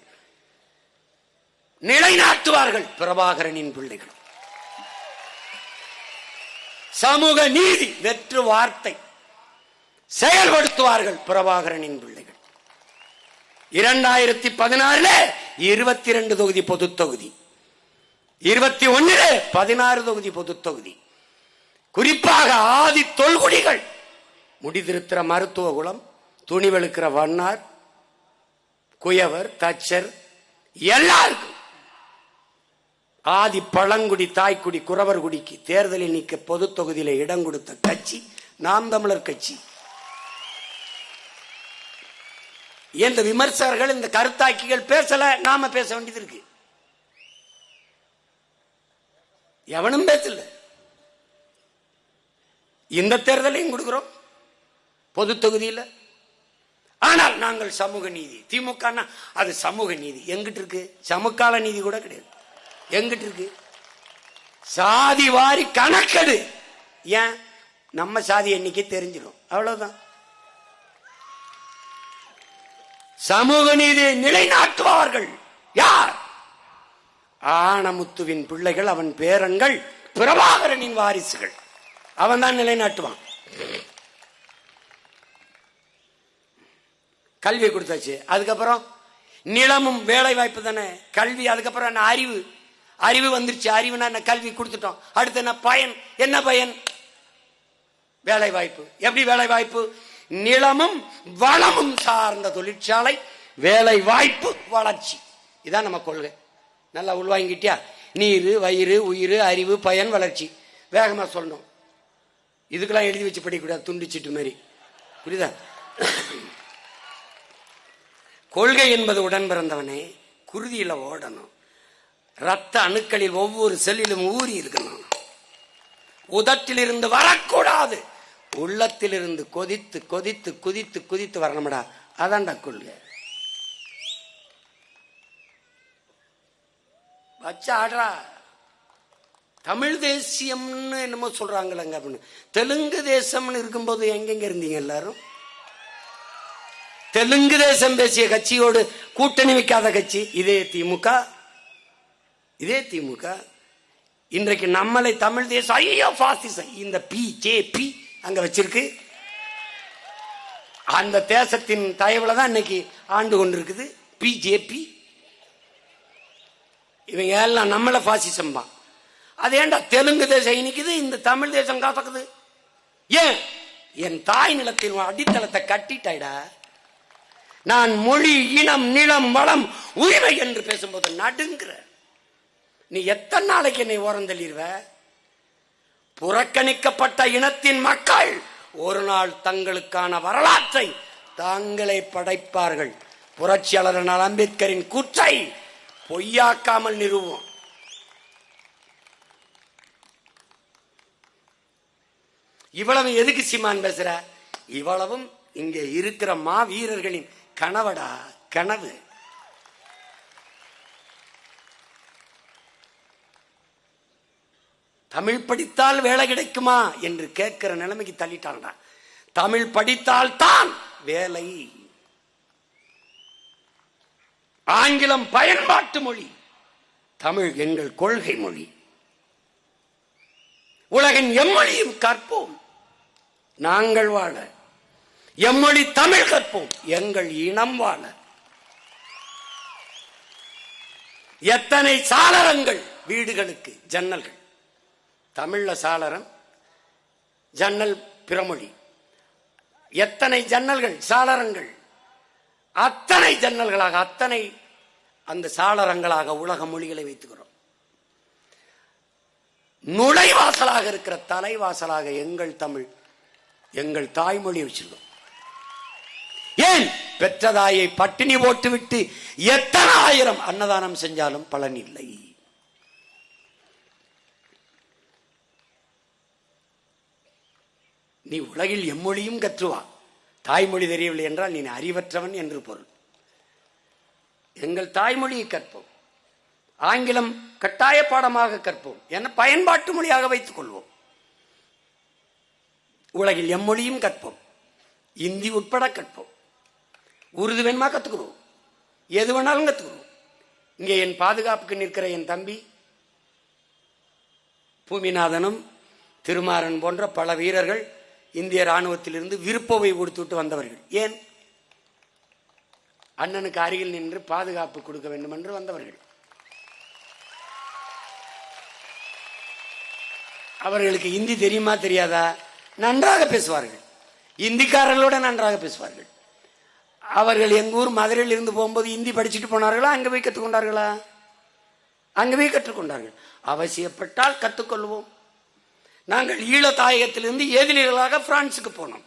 நிலைநாட்டுவார்கள் பிரபாகரனின் பிள்ளைகள். சமூக நீதி வெற்று வார்த்தை செயல்படுத்துவார்கள் பிரபாகரனின் பிள்ளைகள். 2016 22 தொகுதி பொது தொகுதி, 21 16 தொகுதி பொது தொகுதி. குறிப்பாக ஆதி தொல்குடிகள், முடிதிருத்திர மருத்துவ குலம், துணிவெழுக்கிற வண்ணார், குயவர், தச்சர், எல்லாருக்கும் ஆதி பழங்குடி, தாய்க்குடி, குறவர் குடிக்கு தேர்தலில் நிற்க பொது தொகுதியில இடம் கொடுத்த கட்சி நாம் தமிழர் கட்சி. இந்த விமர்சகர்கள், இந்த கருத்தாக்கிகள் பேசல, நாம பேச வேண்டியது இருக்கு. எவனும் பேசல. இந்த தேர்தலையும் கொடுக்கிறோம் பொது தொகுதியில். ஆனால் நாங்கள் சமூக நீதி, திமுக அது சமூக நீதி எங்கிட்டு இருக்கு? சமகால நீதி கூட கிடையாது. எங்கிட்டு இருக்கு? சாதி வாரி கணக்கெடு. ஏன்? நம்ம சாதி எண்ணிக்கை தெரிஞ்சிடும், அவ்வளவுதான். சமூக நீதியை நிலைநாட்டுவார்கள் யார்? ஆனமுத்துவின் பிள்ளைகள், அவன் பேரன்கள், பிரபாகரனின் வாரிசுகள். அவன் தான் நிலைநாட்டுவான். கல்வி கொடுத்தாச்சு, அதுக்கப்புறம் நிலமும் வேலை வாய்ப்பு தானே கல்வி. அதுக்கப்புறம் என்ன அறிவு, அறிவு வந்துருச்சு. அறிவுனா என்ன, கல்வி கொடுத்துட்டோம். அடுத்து என்ன பயன், என்ன பயன், வேலை வாய்ப்பு. எப்படி வேலை வாய்ப்பு, நிலமும் வளமும் சார்ந்த தொழிற்சாலை, வேலை வாய்ப்பு, வளர்ச்சி. இதான் நம்ம கொள்கை. நல்லா உள்வாங்கிட்டியா? நீர், வயிறு, உயிர், அறிவு, பயன், வளர்ச்சி. வேகமா சொல்லணும். இதுக்கெல்லாம் எழுதி வச்சு படிக்கக்கூடாது, துண்டிச்சிட்டு மாதிரி. புரியுதா? கொள்கை என்பது உடன் பிறந்தவனே குருதியில ஓடணும். ரத்த அணுக்களில் ஒவ்வொரு செல்லிலும் ஊறி இருக்கணும். உதட்டிலிருந்து வரக்கூடாது, உள்ளத்திலிருந்து கொதித்து கொதித்து குதித்து குதித்து வரணும்டா. அதான்டா கொள்கை. வச்ச ஆடுறா. தமிழ் தேசியம்னு என்னமோ சொல்றாங்களங்க அப்படின்னு. தெலுங்கு தேசம்னு இருக்கும்போது எங்கெங்க இருந்தீங்க எல்லாரும்? தெலுங்கு தேசம் பேசிய கட்சியோடு கூட்டணி வைக்காத கட்சி இதே திமுக. இதே திமுக இன்றைக்கு நம்மளை தமிழ் தேசம், ஐயோ பாசிசம், இந்த பிஜேபி அங்க வச்சிருக்கு. அந்த தேசத்தின் தயவுல தான் இன்னைக்கு ஆண்டு கொண்டிருக்குது பிஜேபி. இவங்க எல்லாம் நம்மள பாசிசம் தான். அது ஏண்டா தெலுங்கு தேசம் இனிக்குது, இந்த தமிழ் தேசம் காத்தக்குது? ஏன்? என் தாய் நிலத்தின் அடித்தளத்தை கட்டிட்டாய்டா. நான் மொழி, இனம், நிலம், வளம், உரிமை என்று பேசும்போது நடுங்கிற. நீ எத்தனை நாளைக்கு என்னை ஓரந்தள்ளிடுவ? புறக்கணிக்கப்பட்ட இனத்தின் மக்கள் ஒரு நாள் தங்களுக்கான வரலாற்றை தாங்களே படைப்பார்கள். புரட்சியாளர் அம்பேத்கரின் கூற்றை பொய்யாக்காமல் நிறுவோம். இவ்வளவு எதுக்கு சீமான் பேசுற? இவ்வளவும் இங்கே இருக்கிற மா வீரர்களின் கனவடா, கனவு. தமிழ் படித்தால் வேலை கிடைக்குமா என்று கேட்கிற நிலைமைக்கு தள்ளிட்டான்டா. தமிழ் படித்தால் தான் வேலை. ஆங்கிலம் பயன்பாட்டு மொழி, தமிழ் எங்கள் கொள்கை மொழி. உலகின் எம்மொழியும் கற்போம், நாங்கள் வாழ. எம்மொழி தமிழ் கற்போம், எங்கள் இனம் வாழ. எத்தனை சாளரங்கள் வீடுகளுக்கு, ஜன்னல்கள். தமிழ்ல சாளரம், ஜன்னல் பிறமொழி. எத்தனை ஜன்னல்கள், சாளரங்கள். அத்தனை ஜன்னல்களாக, அத்தனை அந்த சாளரங்களாக உலக மொழிகளை வைத்துக்கிறோம். நுழைவாசலாக இருக்கிற தலைவாசலாக எங்கள் தமிழ், எங்கள் தாய்மொழி வச்சிருக்கோம். ஏன்? பெற்றதாயை பட்டினி போட்டுவிட்டு எத்தனை ஆயிரம் அன்னதானம் செஞ்சாலும் பலன் இல்லை. நீ உலகில் எம்மொழியும் கற்றுவா, தாய்மொழி தெரியவில்லை என்றால் நீ அறிவற்றவன் என்று பொருள். எங்கள் தாய்மொழியை கற்போம். ஆங்கிலம் கட்டாய பாடமாக கற்போம், என பயன்பாட்டு மொழியாக வைத்துக் கொள்வோம். உலகில் எம்மொழியும் கற்போம், இந்தி உட்பட கற்போம். உருது வேணுமா கத்துக்கிறோம், எது வேணாலும் கத்துக்கிறோம். இங்கே என் பாதுகாப்புக்கு நிற்கிற என் தம்பி பூமிநாதனும் திருமாறன் போன்ற பல வீரர்கள் இந்திய ராணுவத்திலிருந்து விருப்பவை கொடுத்துட்டு வந்தவர்கள். ஏன்? அண்ணனுக்கு அருகில் நின்று பாதுகாப்பு கொடுக்க வேண்டும் என்று வந்தவர்கள். அவர்களுக்கு இந்தி தெரியுமா தெரியாதா? நன்றாக பேசுவார்கள், இந்திக்காரர்களோட நன்றாக பேசுவார்கள். அவர்கள் எங்க ஊர் மதுரையில் இருந்து போகும்போது இந்தி படிச்சுட்டு போனார்களா? அங்க போய் கற்றுக்கொண்டார்களா? அங்க போய் கற்றுக்கொண்டார்கள். அவசியப்பட்டால் கற்றுக்கொள்வோம். நாங்கள் ஈழ தாயகத்திலிருந்து ஏதிலிகளாக பிரான்சுக்கு போனோம்.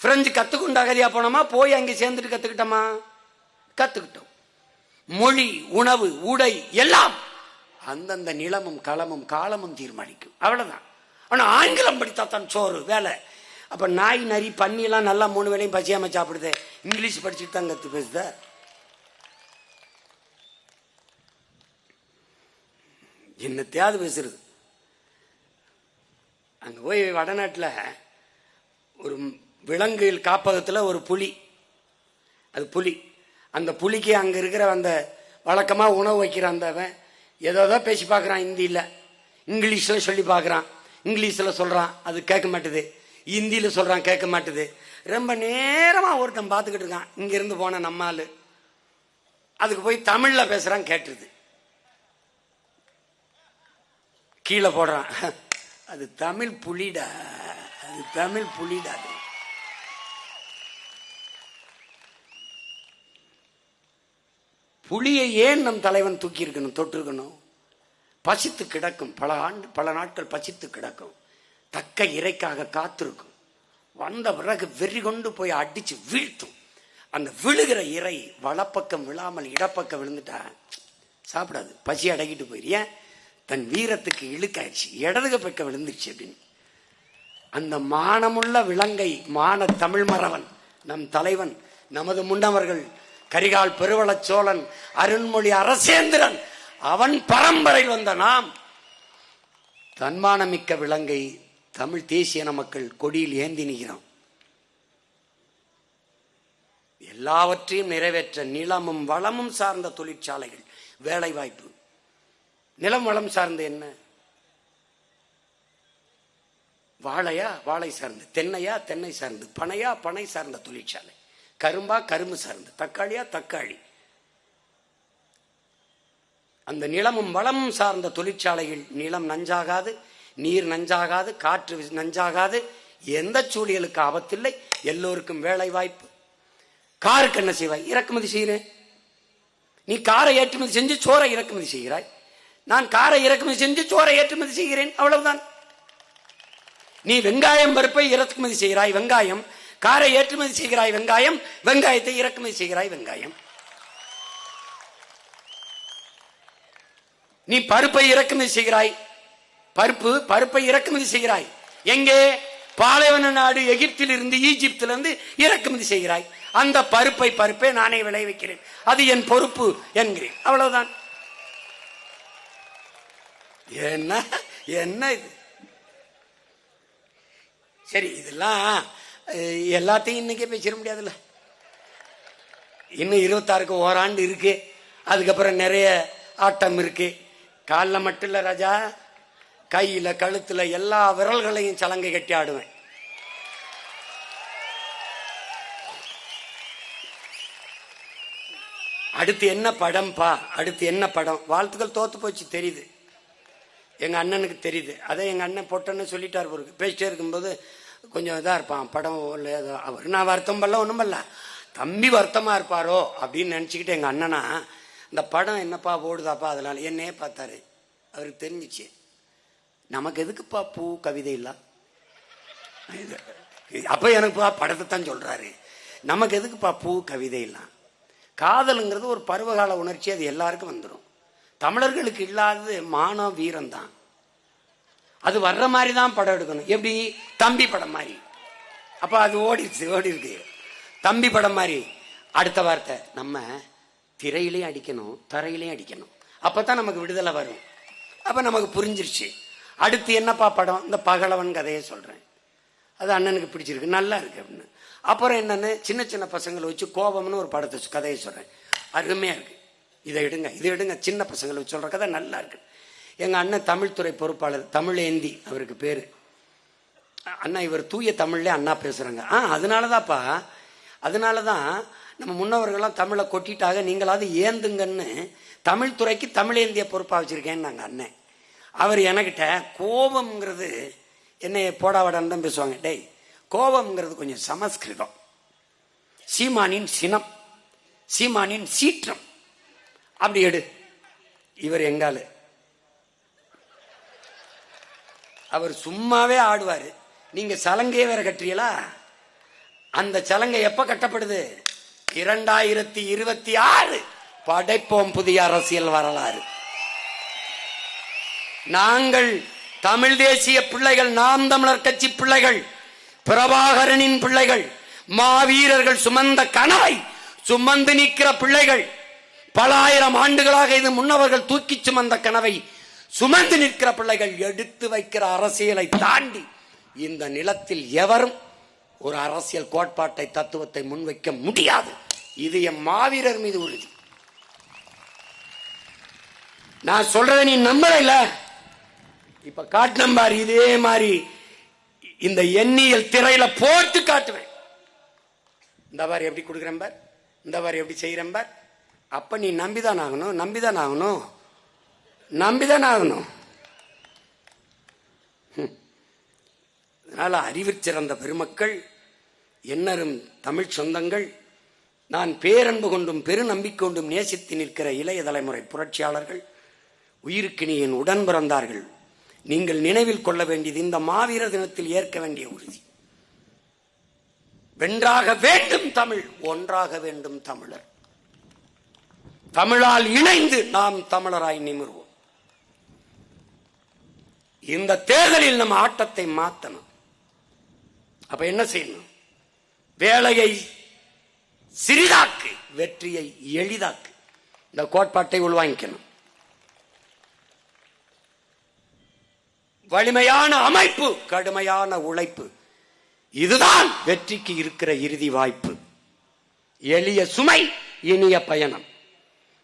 பிரெஞ்சு கத்துக்கொண்டு அகதியா போனோமா? போய் அங்கே சேர்ந்துட்டு கத்துக்கிட்டோமா? கத்துக்கிட்டோம். மொழி, உணவு, உடை எல்லாம் அந்தந்த நிலமும் களமும் காலமும் தீர்மானிக்கும். அவ்வளவுதான். ஆனா ஆங்கிலம் படித்தா தான் சோறு வேலை. அப்ப நாய், நரி, பன்னி எல்லாம் நல்லா 3 வேளையும் பசியாம சாப்பிடுது. இங்கிலீஷ் படிச்சுட்டு தான் கத்து பேசுத. என்னத்தையாவது பேசுறது. அங்க போய் வடநாட்டில் ஒரு விலங்கு காப்பகத்தில் ஒரு புலி, அது புலி. அந்த புலிக்கு அங்க இருக்கிற அந்த வழக்கமா உணவு வைக்கிற அந்தவன் ஏதோ பேசி பார்க்கறான். இந்தியில இங்கிலீஷ்ல சொல்லி பார்க்கறான். இங்கிலீஷ்ல சொல்றான், அது கேட்க மாட்டுது. இந்தியில சொல்றான், கேட்க மாட்டுது. ரொம்ப நேரமா ஒருத்தன் பார்த்துக்கிட்டு இருக்கான். இங்க இருந்து போன நம்மாலு அதுக்கு போய் தமிழ்ல பேசுறான், கேட்டுருது. கீழே போடுறான், அது தமிழ் புலிடா, அது தமிழ் புலிடா. புலியை ஏன் நம் தலைவன் தூக்கி இருக்கணும், தொட்டு இருக்கணும்? பசித்து கிடக்கும், பல நாட்கள் பசித்து கிடக்கும், தக்க இறைக்காக காத்திருக்கும். வந்த பிறகு வெறி கொண்டு போய் அடிச்சு வீழ்த்தும். அந்த விழுகிற இறை வலப்பக்கம் விழாமல் இடப்பக்கம் விழுந்துட்டா சாப்பிடாது, பசி அடக்கிட்டு போயிரு. தன் வீரத்துக்கு இழுக்காயிடுச்சு, இடதுக பக்கம் விழுந்துருச்சு அப்படின்னு. அந்த மானமுள்ள விலங்கை மான தமிழ் மறவன் நம் தலைவன் நமது முன்னவர்கள் கரிகால் பெருவளச் சோழன், அருண்மொழி அரசேந்திரன், அவன் பரம்பரையில் வந்த நாம் தன்மானமிக்க விலங்கை தமிழ் தேசிய மக்கள் கொடியில் ஏந்தி நிற்கிறோம். எல்லாவற்றையும் நிறைவேற்ற நிலமும் வளமும் சார்ந்த தொழிற்சாலைகள், வேலை வாய்ப்பு. நிலம் வளம் சார்ந்து என்ன? வாழையா வாழை சார்ந்து, தென்னையா தென்னை சார்ந்து, பனையா பனை சார்ந்த தொழிற்சாலை, கரும்பா கரும்பு சார்ந்து, தக்காளியா தக்காளி. அந்த நிலமும் வளமும் சார்ந்த தொழிற்சாலைகள். நிலம் நஞ்சாகாது, நீர் நஞ்சாகாது, காற்று நஞ்சாகாது, எந்த சூழலுக்கு ஆபத்தில்லை, எல்லோருக்கும் வேலை வாய்ப்பு. காருக்கு என்ன செய்வாய்? இறக்குமதி செய்கிறேன். நீ காரை ஏற்றுமதி செஞ்சு சோறை இறக்குமதி செய்கிறாய், நான் காரை இறக்குமதி செஞ்சு சோறை ஏற்றுமதி செய்கிறேன், அவ்வளவுதான். நீ வெங்காயம் பருப்பை இறக்குமதி செய்கிறாய், வெங்காயம். காரை ஏற்றுமதி செய்கிறாய், வெங்காயம். வெங்காயத்தை இறக்குமதி செய்கிறாய், வெங்காயம். நீ பருப்பை இறக்குமதி செய்கிறாய், பருப்பை இறக்குமதி செய்கிறாய். எங்கே? பாலைவன நாடு எகிப்தில் இருந்து, ஈஜிப்தில் இருந்து இறக்குமதி செய்கிறாய். அந்த பருப்பை நானே விளைவிக்கிறேன், அது என் பொறுப்பு என்கிறேன், அவ்வளவுதான். என்ன என்ன இது? சரி, இதெல்லாம் எல்லாத்தையும் இன்னைக்கே பேசிட முடியாதுல்ல. இன்னும் 26க்கு ஓராண்டு இருக்கு, அதுக்கப்புறம் நிறைய ஆட்டம் இருக்கு. காலில் மட்டும் இல்ல ராஜா, கையில கழுத்துல எல்லா விரல்களையும் சலங்கை கட்டி ஆடுவேன். அடுத்து என்ன படம்பா? அடுத்து என்ன படம்? வாழ்த்துக்கள் தோத்து போச்சு தெரியுது, எங்க அண்ணனுக்கு தெரியுது. அதை எங்க அண்ணன் பொட்டன்னு சொல்லிட்டார். பேசிட்டே இருக்கும்போது கொஞ்சம் இதா இருப்பான், படம் அவர். நான் வருத்தம் பண்ணல, ஒன்றும் பண்ணல, தம்பி வருத்தமா இருப்பாரோ அப்படின்னு நினைச்சுக்கிட்டு எங்க அண்ணனா இந்த படம் என்னப்பா ஓடுதாப்பா அதனால என்னையே பார்த்தாரு. அவருக்கு தெரிஞ்சிச்சு, நமக்கு எதுக்குப்பா பூ கவிதை இல்ல. அப்ப எனக்கு படத்தை தான் சொல்றாரு, நமக்கு எதுக்குப்பா பூ கவிதை இல்ல. காதலுங்கிறது ஒரு பருவகால உணர்ச்சி, அது எல்லாருக்கும் வந்துடும். தமிழர்களுக்கு இல்லாதது மானம் வீரம் தான். அது வர்ற மாதிரி தான் படம் எடுக்கணும். எப்படி? தம்பி படம் மாதிரி. அப்ப அது ஓடி இருக்கு, தம்பி படம் மாதிரி. அடுத்த வார்த்தை, நம்ம திரையிலையும் அடிக்கணும், தரையிலையும் அடிக்கணும், அப்பதான் நமக்கு விடுதலை வரும். அப்ப நமக்கு புரிஞ்சிருச்சு. அடுத்து என்னப்பா படம்? இந்த பகலவன் கதையை சொல்றேன், அது அண்ணனுக்கு பிடிச்சிருக்கு, நல்லா இருக்கு அப்படின்னு. அப்புறம் என்னன்னு, சின்ன சின்ன பசங்களை வச்சு கோபம்னு ஒரு படத்தை கதையை சொல்றேன், அருமையா இருக்கு, இதை எடுங்க, சின்ன பசங்களை வச்சு சொல்ற கதை நல்லா இருக்கு. எங்க அண்ணன் தமிழ்துறை பொறுப்பாளர், தமிழேந்தி அவருக்கு பேரு. அண்ணா இவர் தூய தமிழ்ல அண்ணா பேசுறாங்க. அதனாலதான்ப்பா, அதனாலதான் நம்ம முன்னவர்கள்லாம் தமிழை கொட்டிட்டாக, நீங்களாவது ஏந்துங்கன்னு தமிழ்துறைக்கு தமிழேந்திய பொறுப்பா வச்சிருக்கேன்னு நாங்க அண்ணன். அவர் எனக்கிட்ட கோபம்ங்கிறது என்னை போடாவடான்னு தான் பேசுவாங்க. டேய், கோபம்ங்கிறது கொஞ்சம் சமஸ்கிருதம், சீமானின் சினம், சீமானின் சீற்றம், அப்படி எடு. இவர் எங்காலு, அவர் சும்மாவே ஆடுவாரு. நீங்க சலங்கையே வேற கட்டுறீங்களா? அந்த சலங்கை எப்ப கட்டப்படுது? 2026 படைப்போம் புதிய அரசியல் வரலாறு. நாங்கள் தமிழ் தேசிய பிள்ளைகள், நாம் தமிழர் கட்சி பிள்ளைகள், பிரபாகரனின் பிள்ளைகள், மாவீரர்கள் சுமந்த கனவை சுமந்து நிற்கிற பிள்ளைகள். பல ஆயிரம் ஆண்டுகளாக இது முன்னவர்கள் தூக்கி சுமந்த கனவை சுமந்து நிற்கிற பிள்ளைகள். எடுத்து வைக்கிற அரசியலை தாண்டி இந்த நிலத்தில் எவரும் ஒரு அரசியல் கோட்பாட்டை, தத்துவத்தை முன்வைக்க முடியாது. இது என் மாவீரர் மீது உறுதி. நான் சொல்றதை நீ நம்பல இல்ல, இப்ப காட்டினம்பார் இதே மாதிரி இந்த எண்ணியல் திரையில போட்டு காட்டுவேன். இந்த பார் எப்படி கொடுக்குறேன் பார், இந்த பார் எப்படி செய்யறேன் பார். அப்ப நீ நம்பிதான் ஆகணும், நம்பிதான் ஆகணும், நம்பிதான் ஆகணும். அதனால அறிவிற் சிறந்த பெருமக்கள், என்னரும் தமிழ் சொந்தங்கள், நான் பேரன்பு கொண்டும் பெரு நம்பிக்கை கொண்டும் நேசித்து நிற்கிற இளைய தலைமுறை புரட்சியாளர்கள், உயிருக்கினி என் உடன் பிறந்தார்கள், நீங்கள் நினைவில் கொள்ள வேண்டியது இந்த மாவீரர் தினத்தில் ஏற்க வேண்டிய உறுதி. வென்றாக வேண்டும் தமிழ், ஒன்றாக வேண்டும் தமிழர். தமிழால் இணைந்து நாம் தமிழராய் நிமிர்வோம். இந்த தேர்தலில் நம்ம ஆட்டத்தை மாற்றணும். அப்ப என்ன செய்யணும்? வேலையை சிறிதாக்கு, வெற்றியை எளிதாக்கு. இந்த கோட்பாட்டை உள்வாங்கிக்கணும். வலிமையான அமைப்பு, கடுமையான உழைப்பு, இதுதான் வெற்றிக்கு இருக்கிற இறுதி வாய்ப்பு. எளிய சுமை, இனிய பயணம்.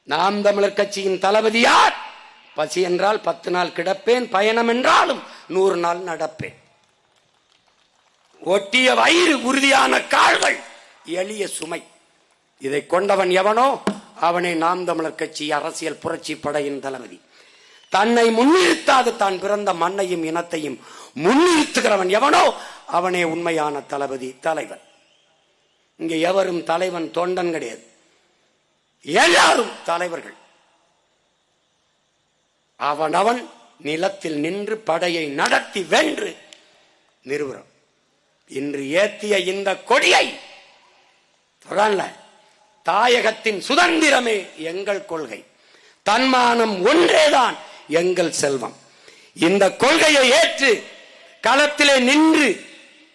நாம் தமிழர் கட்சியின் தளபதி யார்? பசி என்றால் 10 நாள் கிடப்பேன், பயணம் என்றாலும் 100 நாள் நடப்பேன். ஒட்டிய வயிறு, உறுதியான கால்கள், எளிய சுமை. இதை கொண்டவன் எவனோ அவனை நாம் தமிழர் கட்சி அரசியல் புரட்சி படையின் தளபதி. தன்னை முன்னிறுத்தாது தான் பிறந்த மண்ணையும் இனத்தையும் முன்னிறுத்துகிறவன் எவனோ அவனே உண்மையான தளபதி, தலைவன். இங்க எவரும் தலைவன் தொண்டன் கிடையாது, எல்லாரும் தலைவர்கள். அவனவன் நிலத்தில் நின்று படையை நடத்தி வென்று நிறுவனம். இன்று ஏத்திய இந்த கொடியை தாயகத்தின் சுதந்திரமே எங்கள் கொள்கை, தன்மானம் ஒன்றேதான் எங்கள் செல்வம். இந்த கொள்கையை ஏற்று களத்திலே நின்று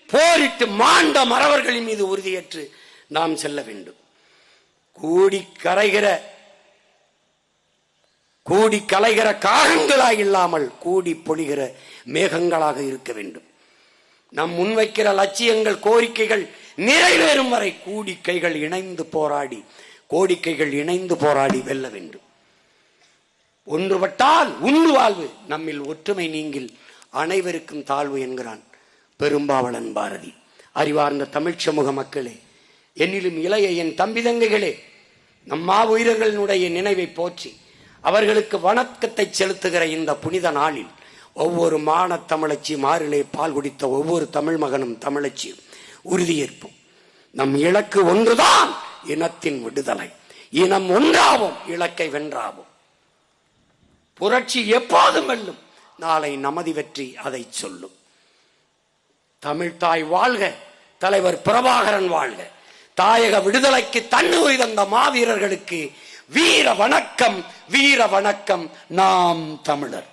போரிட்டு மாண்ட மறவர்களின் மீது உறுதியேற்று நாம் செல்ல வேண்டும். கூடி கலைகிற காகங்களாக இல்லாமல் கூடி பொழிகிற மேகங்களாக இருக்க வேண்டும். நம் முன்வைக்கிற லட்சியங்கள், கோரிக்கைகள் நிறைவேறும் வரை கூடிக்கைகள் இணைந்து போராடி, கோடிக்கைகள் இணைந்து போராடி வெல்ல வேண்டும். ஒன்றுபட்டால் உண்டு வாழ்வு, நம்மில் ஒற்றுமை நீங்கில் அனைவருக்கும் தாழ்வு என்கிறான் பெரும்பாவளன் பாரதி. அறிவார்ந்த தமிழ் சமூக மக்களே, என்னிலும் இளைய என் தம்பி தங்கைகளே, நம்மா உயிரர்களுடைய நினைவை போற்றி அவர்களுக்கு வணக்கத்தை செலுத்துகிற இந்த புனித நாளில் ஒவ்வொரு மான தமிழச்சி மாறிலே பால் குடித்த ஒவ்வொரு தமிழ் மகனும் தமிழச்சியும் உறுதியேற்போம். நம் இலக்கு ஒன்றுதான், இனத்தின் விடுதலை. இனம் ஒன்றாவோம், இலக்கை வென்றாவோம். புரட்சி எப்போதும் வெல்லும், நாளை நமது வெற்றி அதை சொல்லும். தமிழ்தாய் வாழ்க, தலைவர் பிரபாகரன் வாழ்க. தாயக விடுதலைக்கு தன்னுயிர் தந்த மாவீரர்களுக்கு வீர வணக்கம், வீர வணக்கம். நாம் தமிழர்.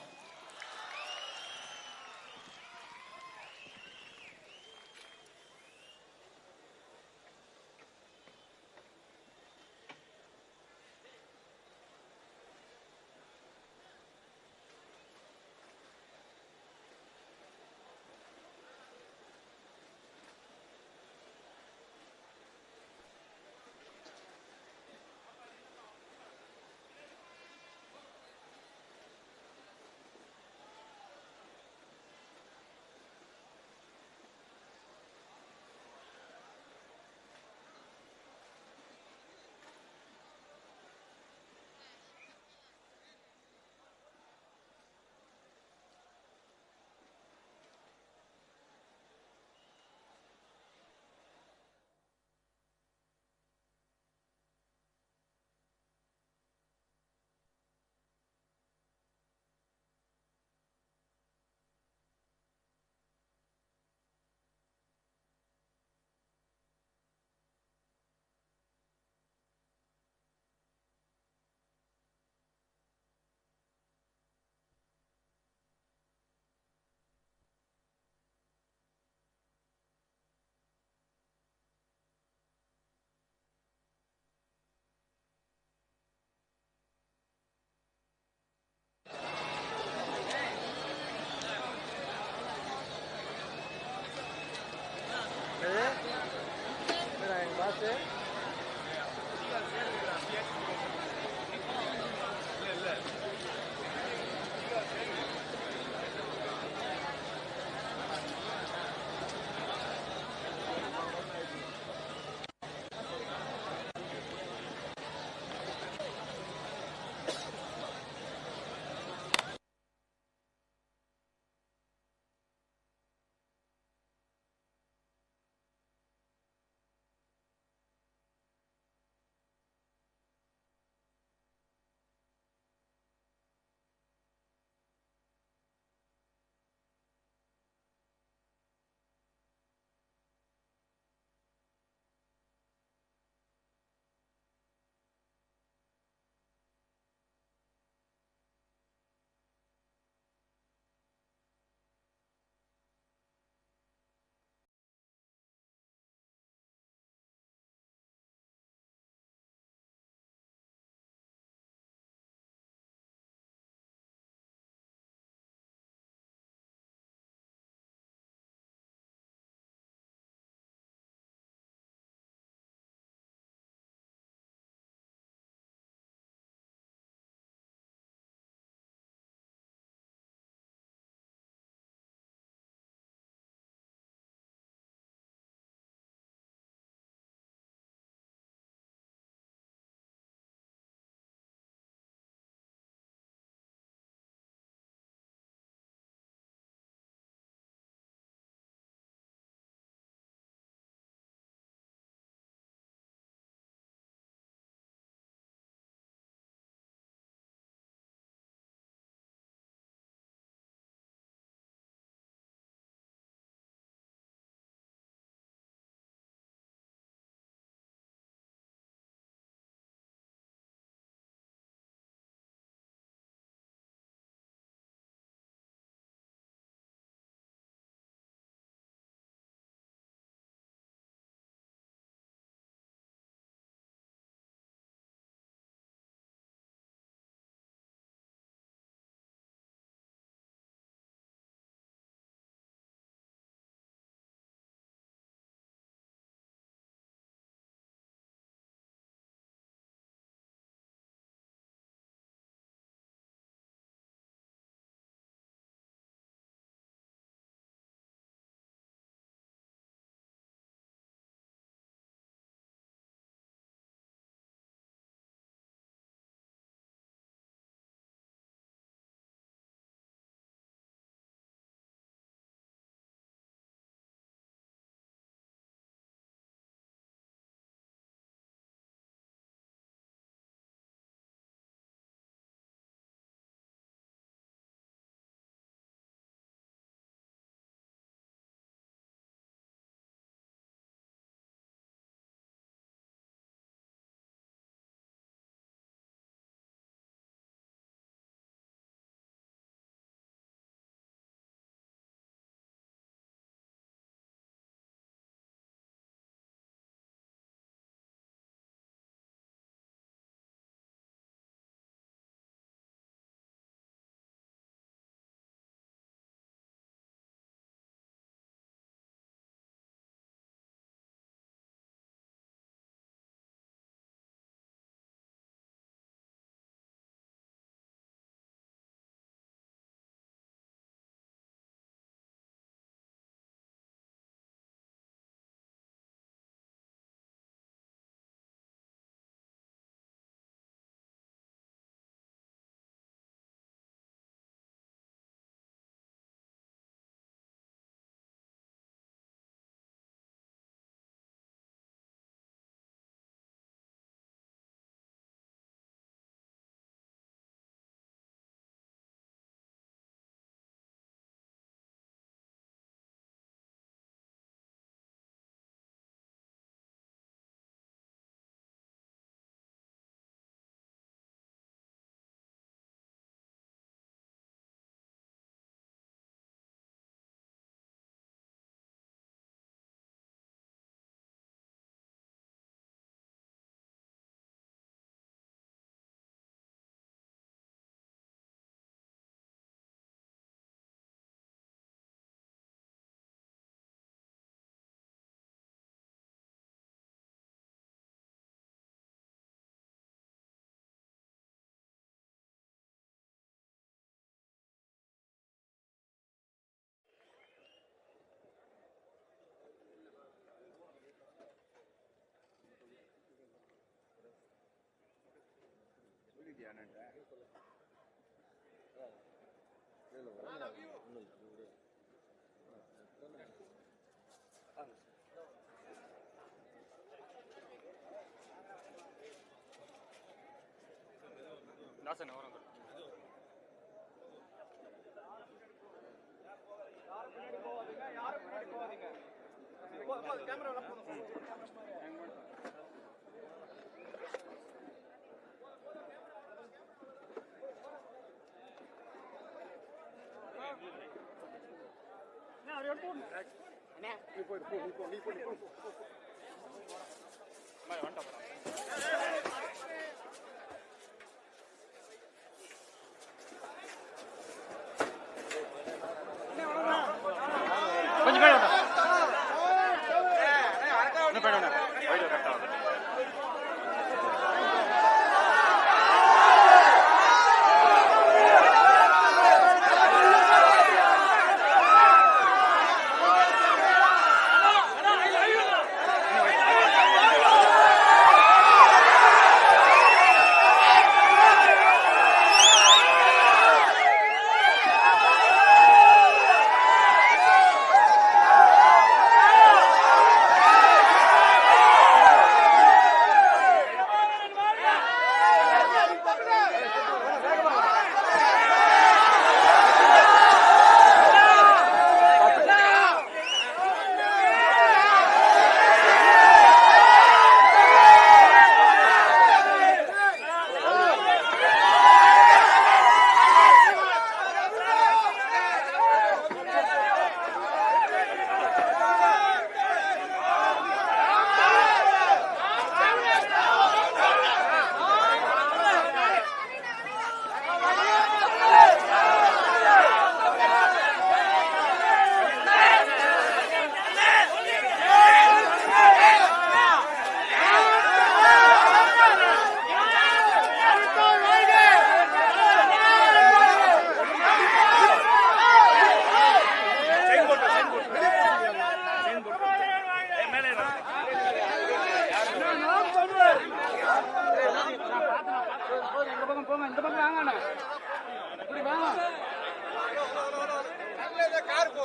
கார் போ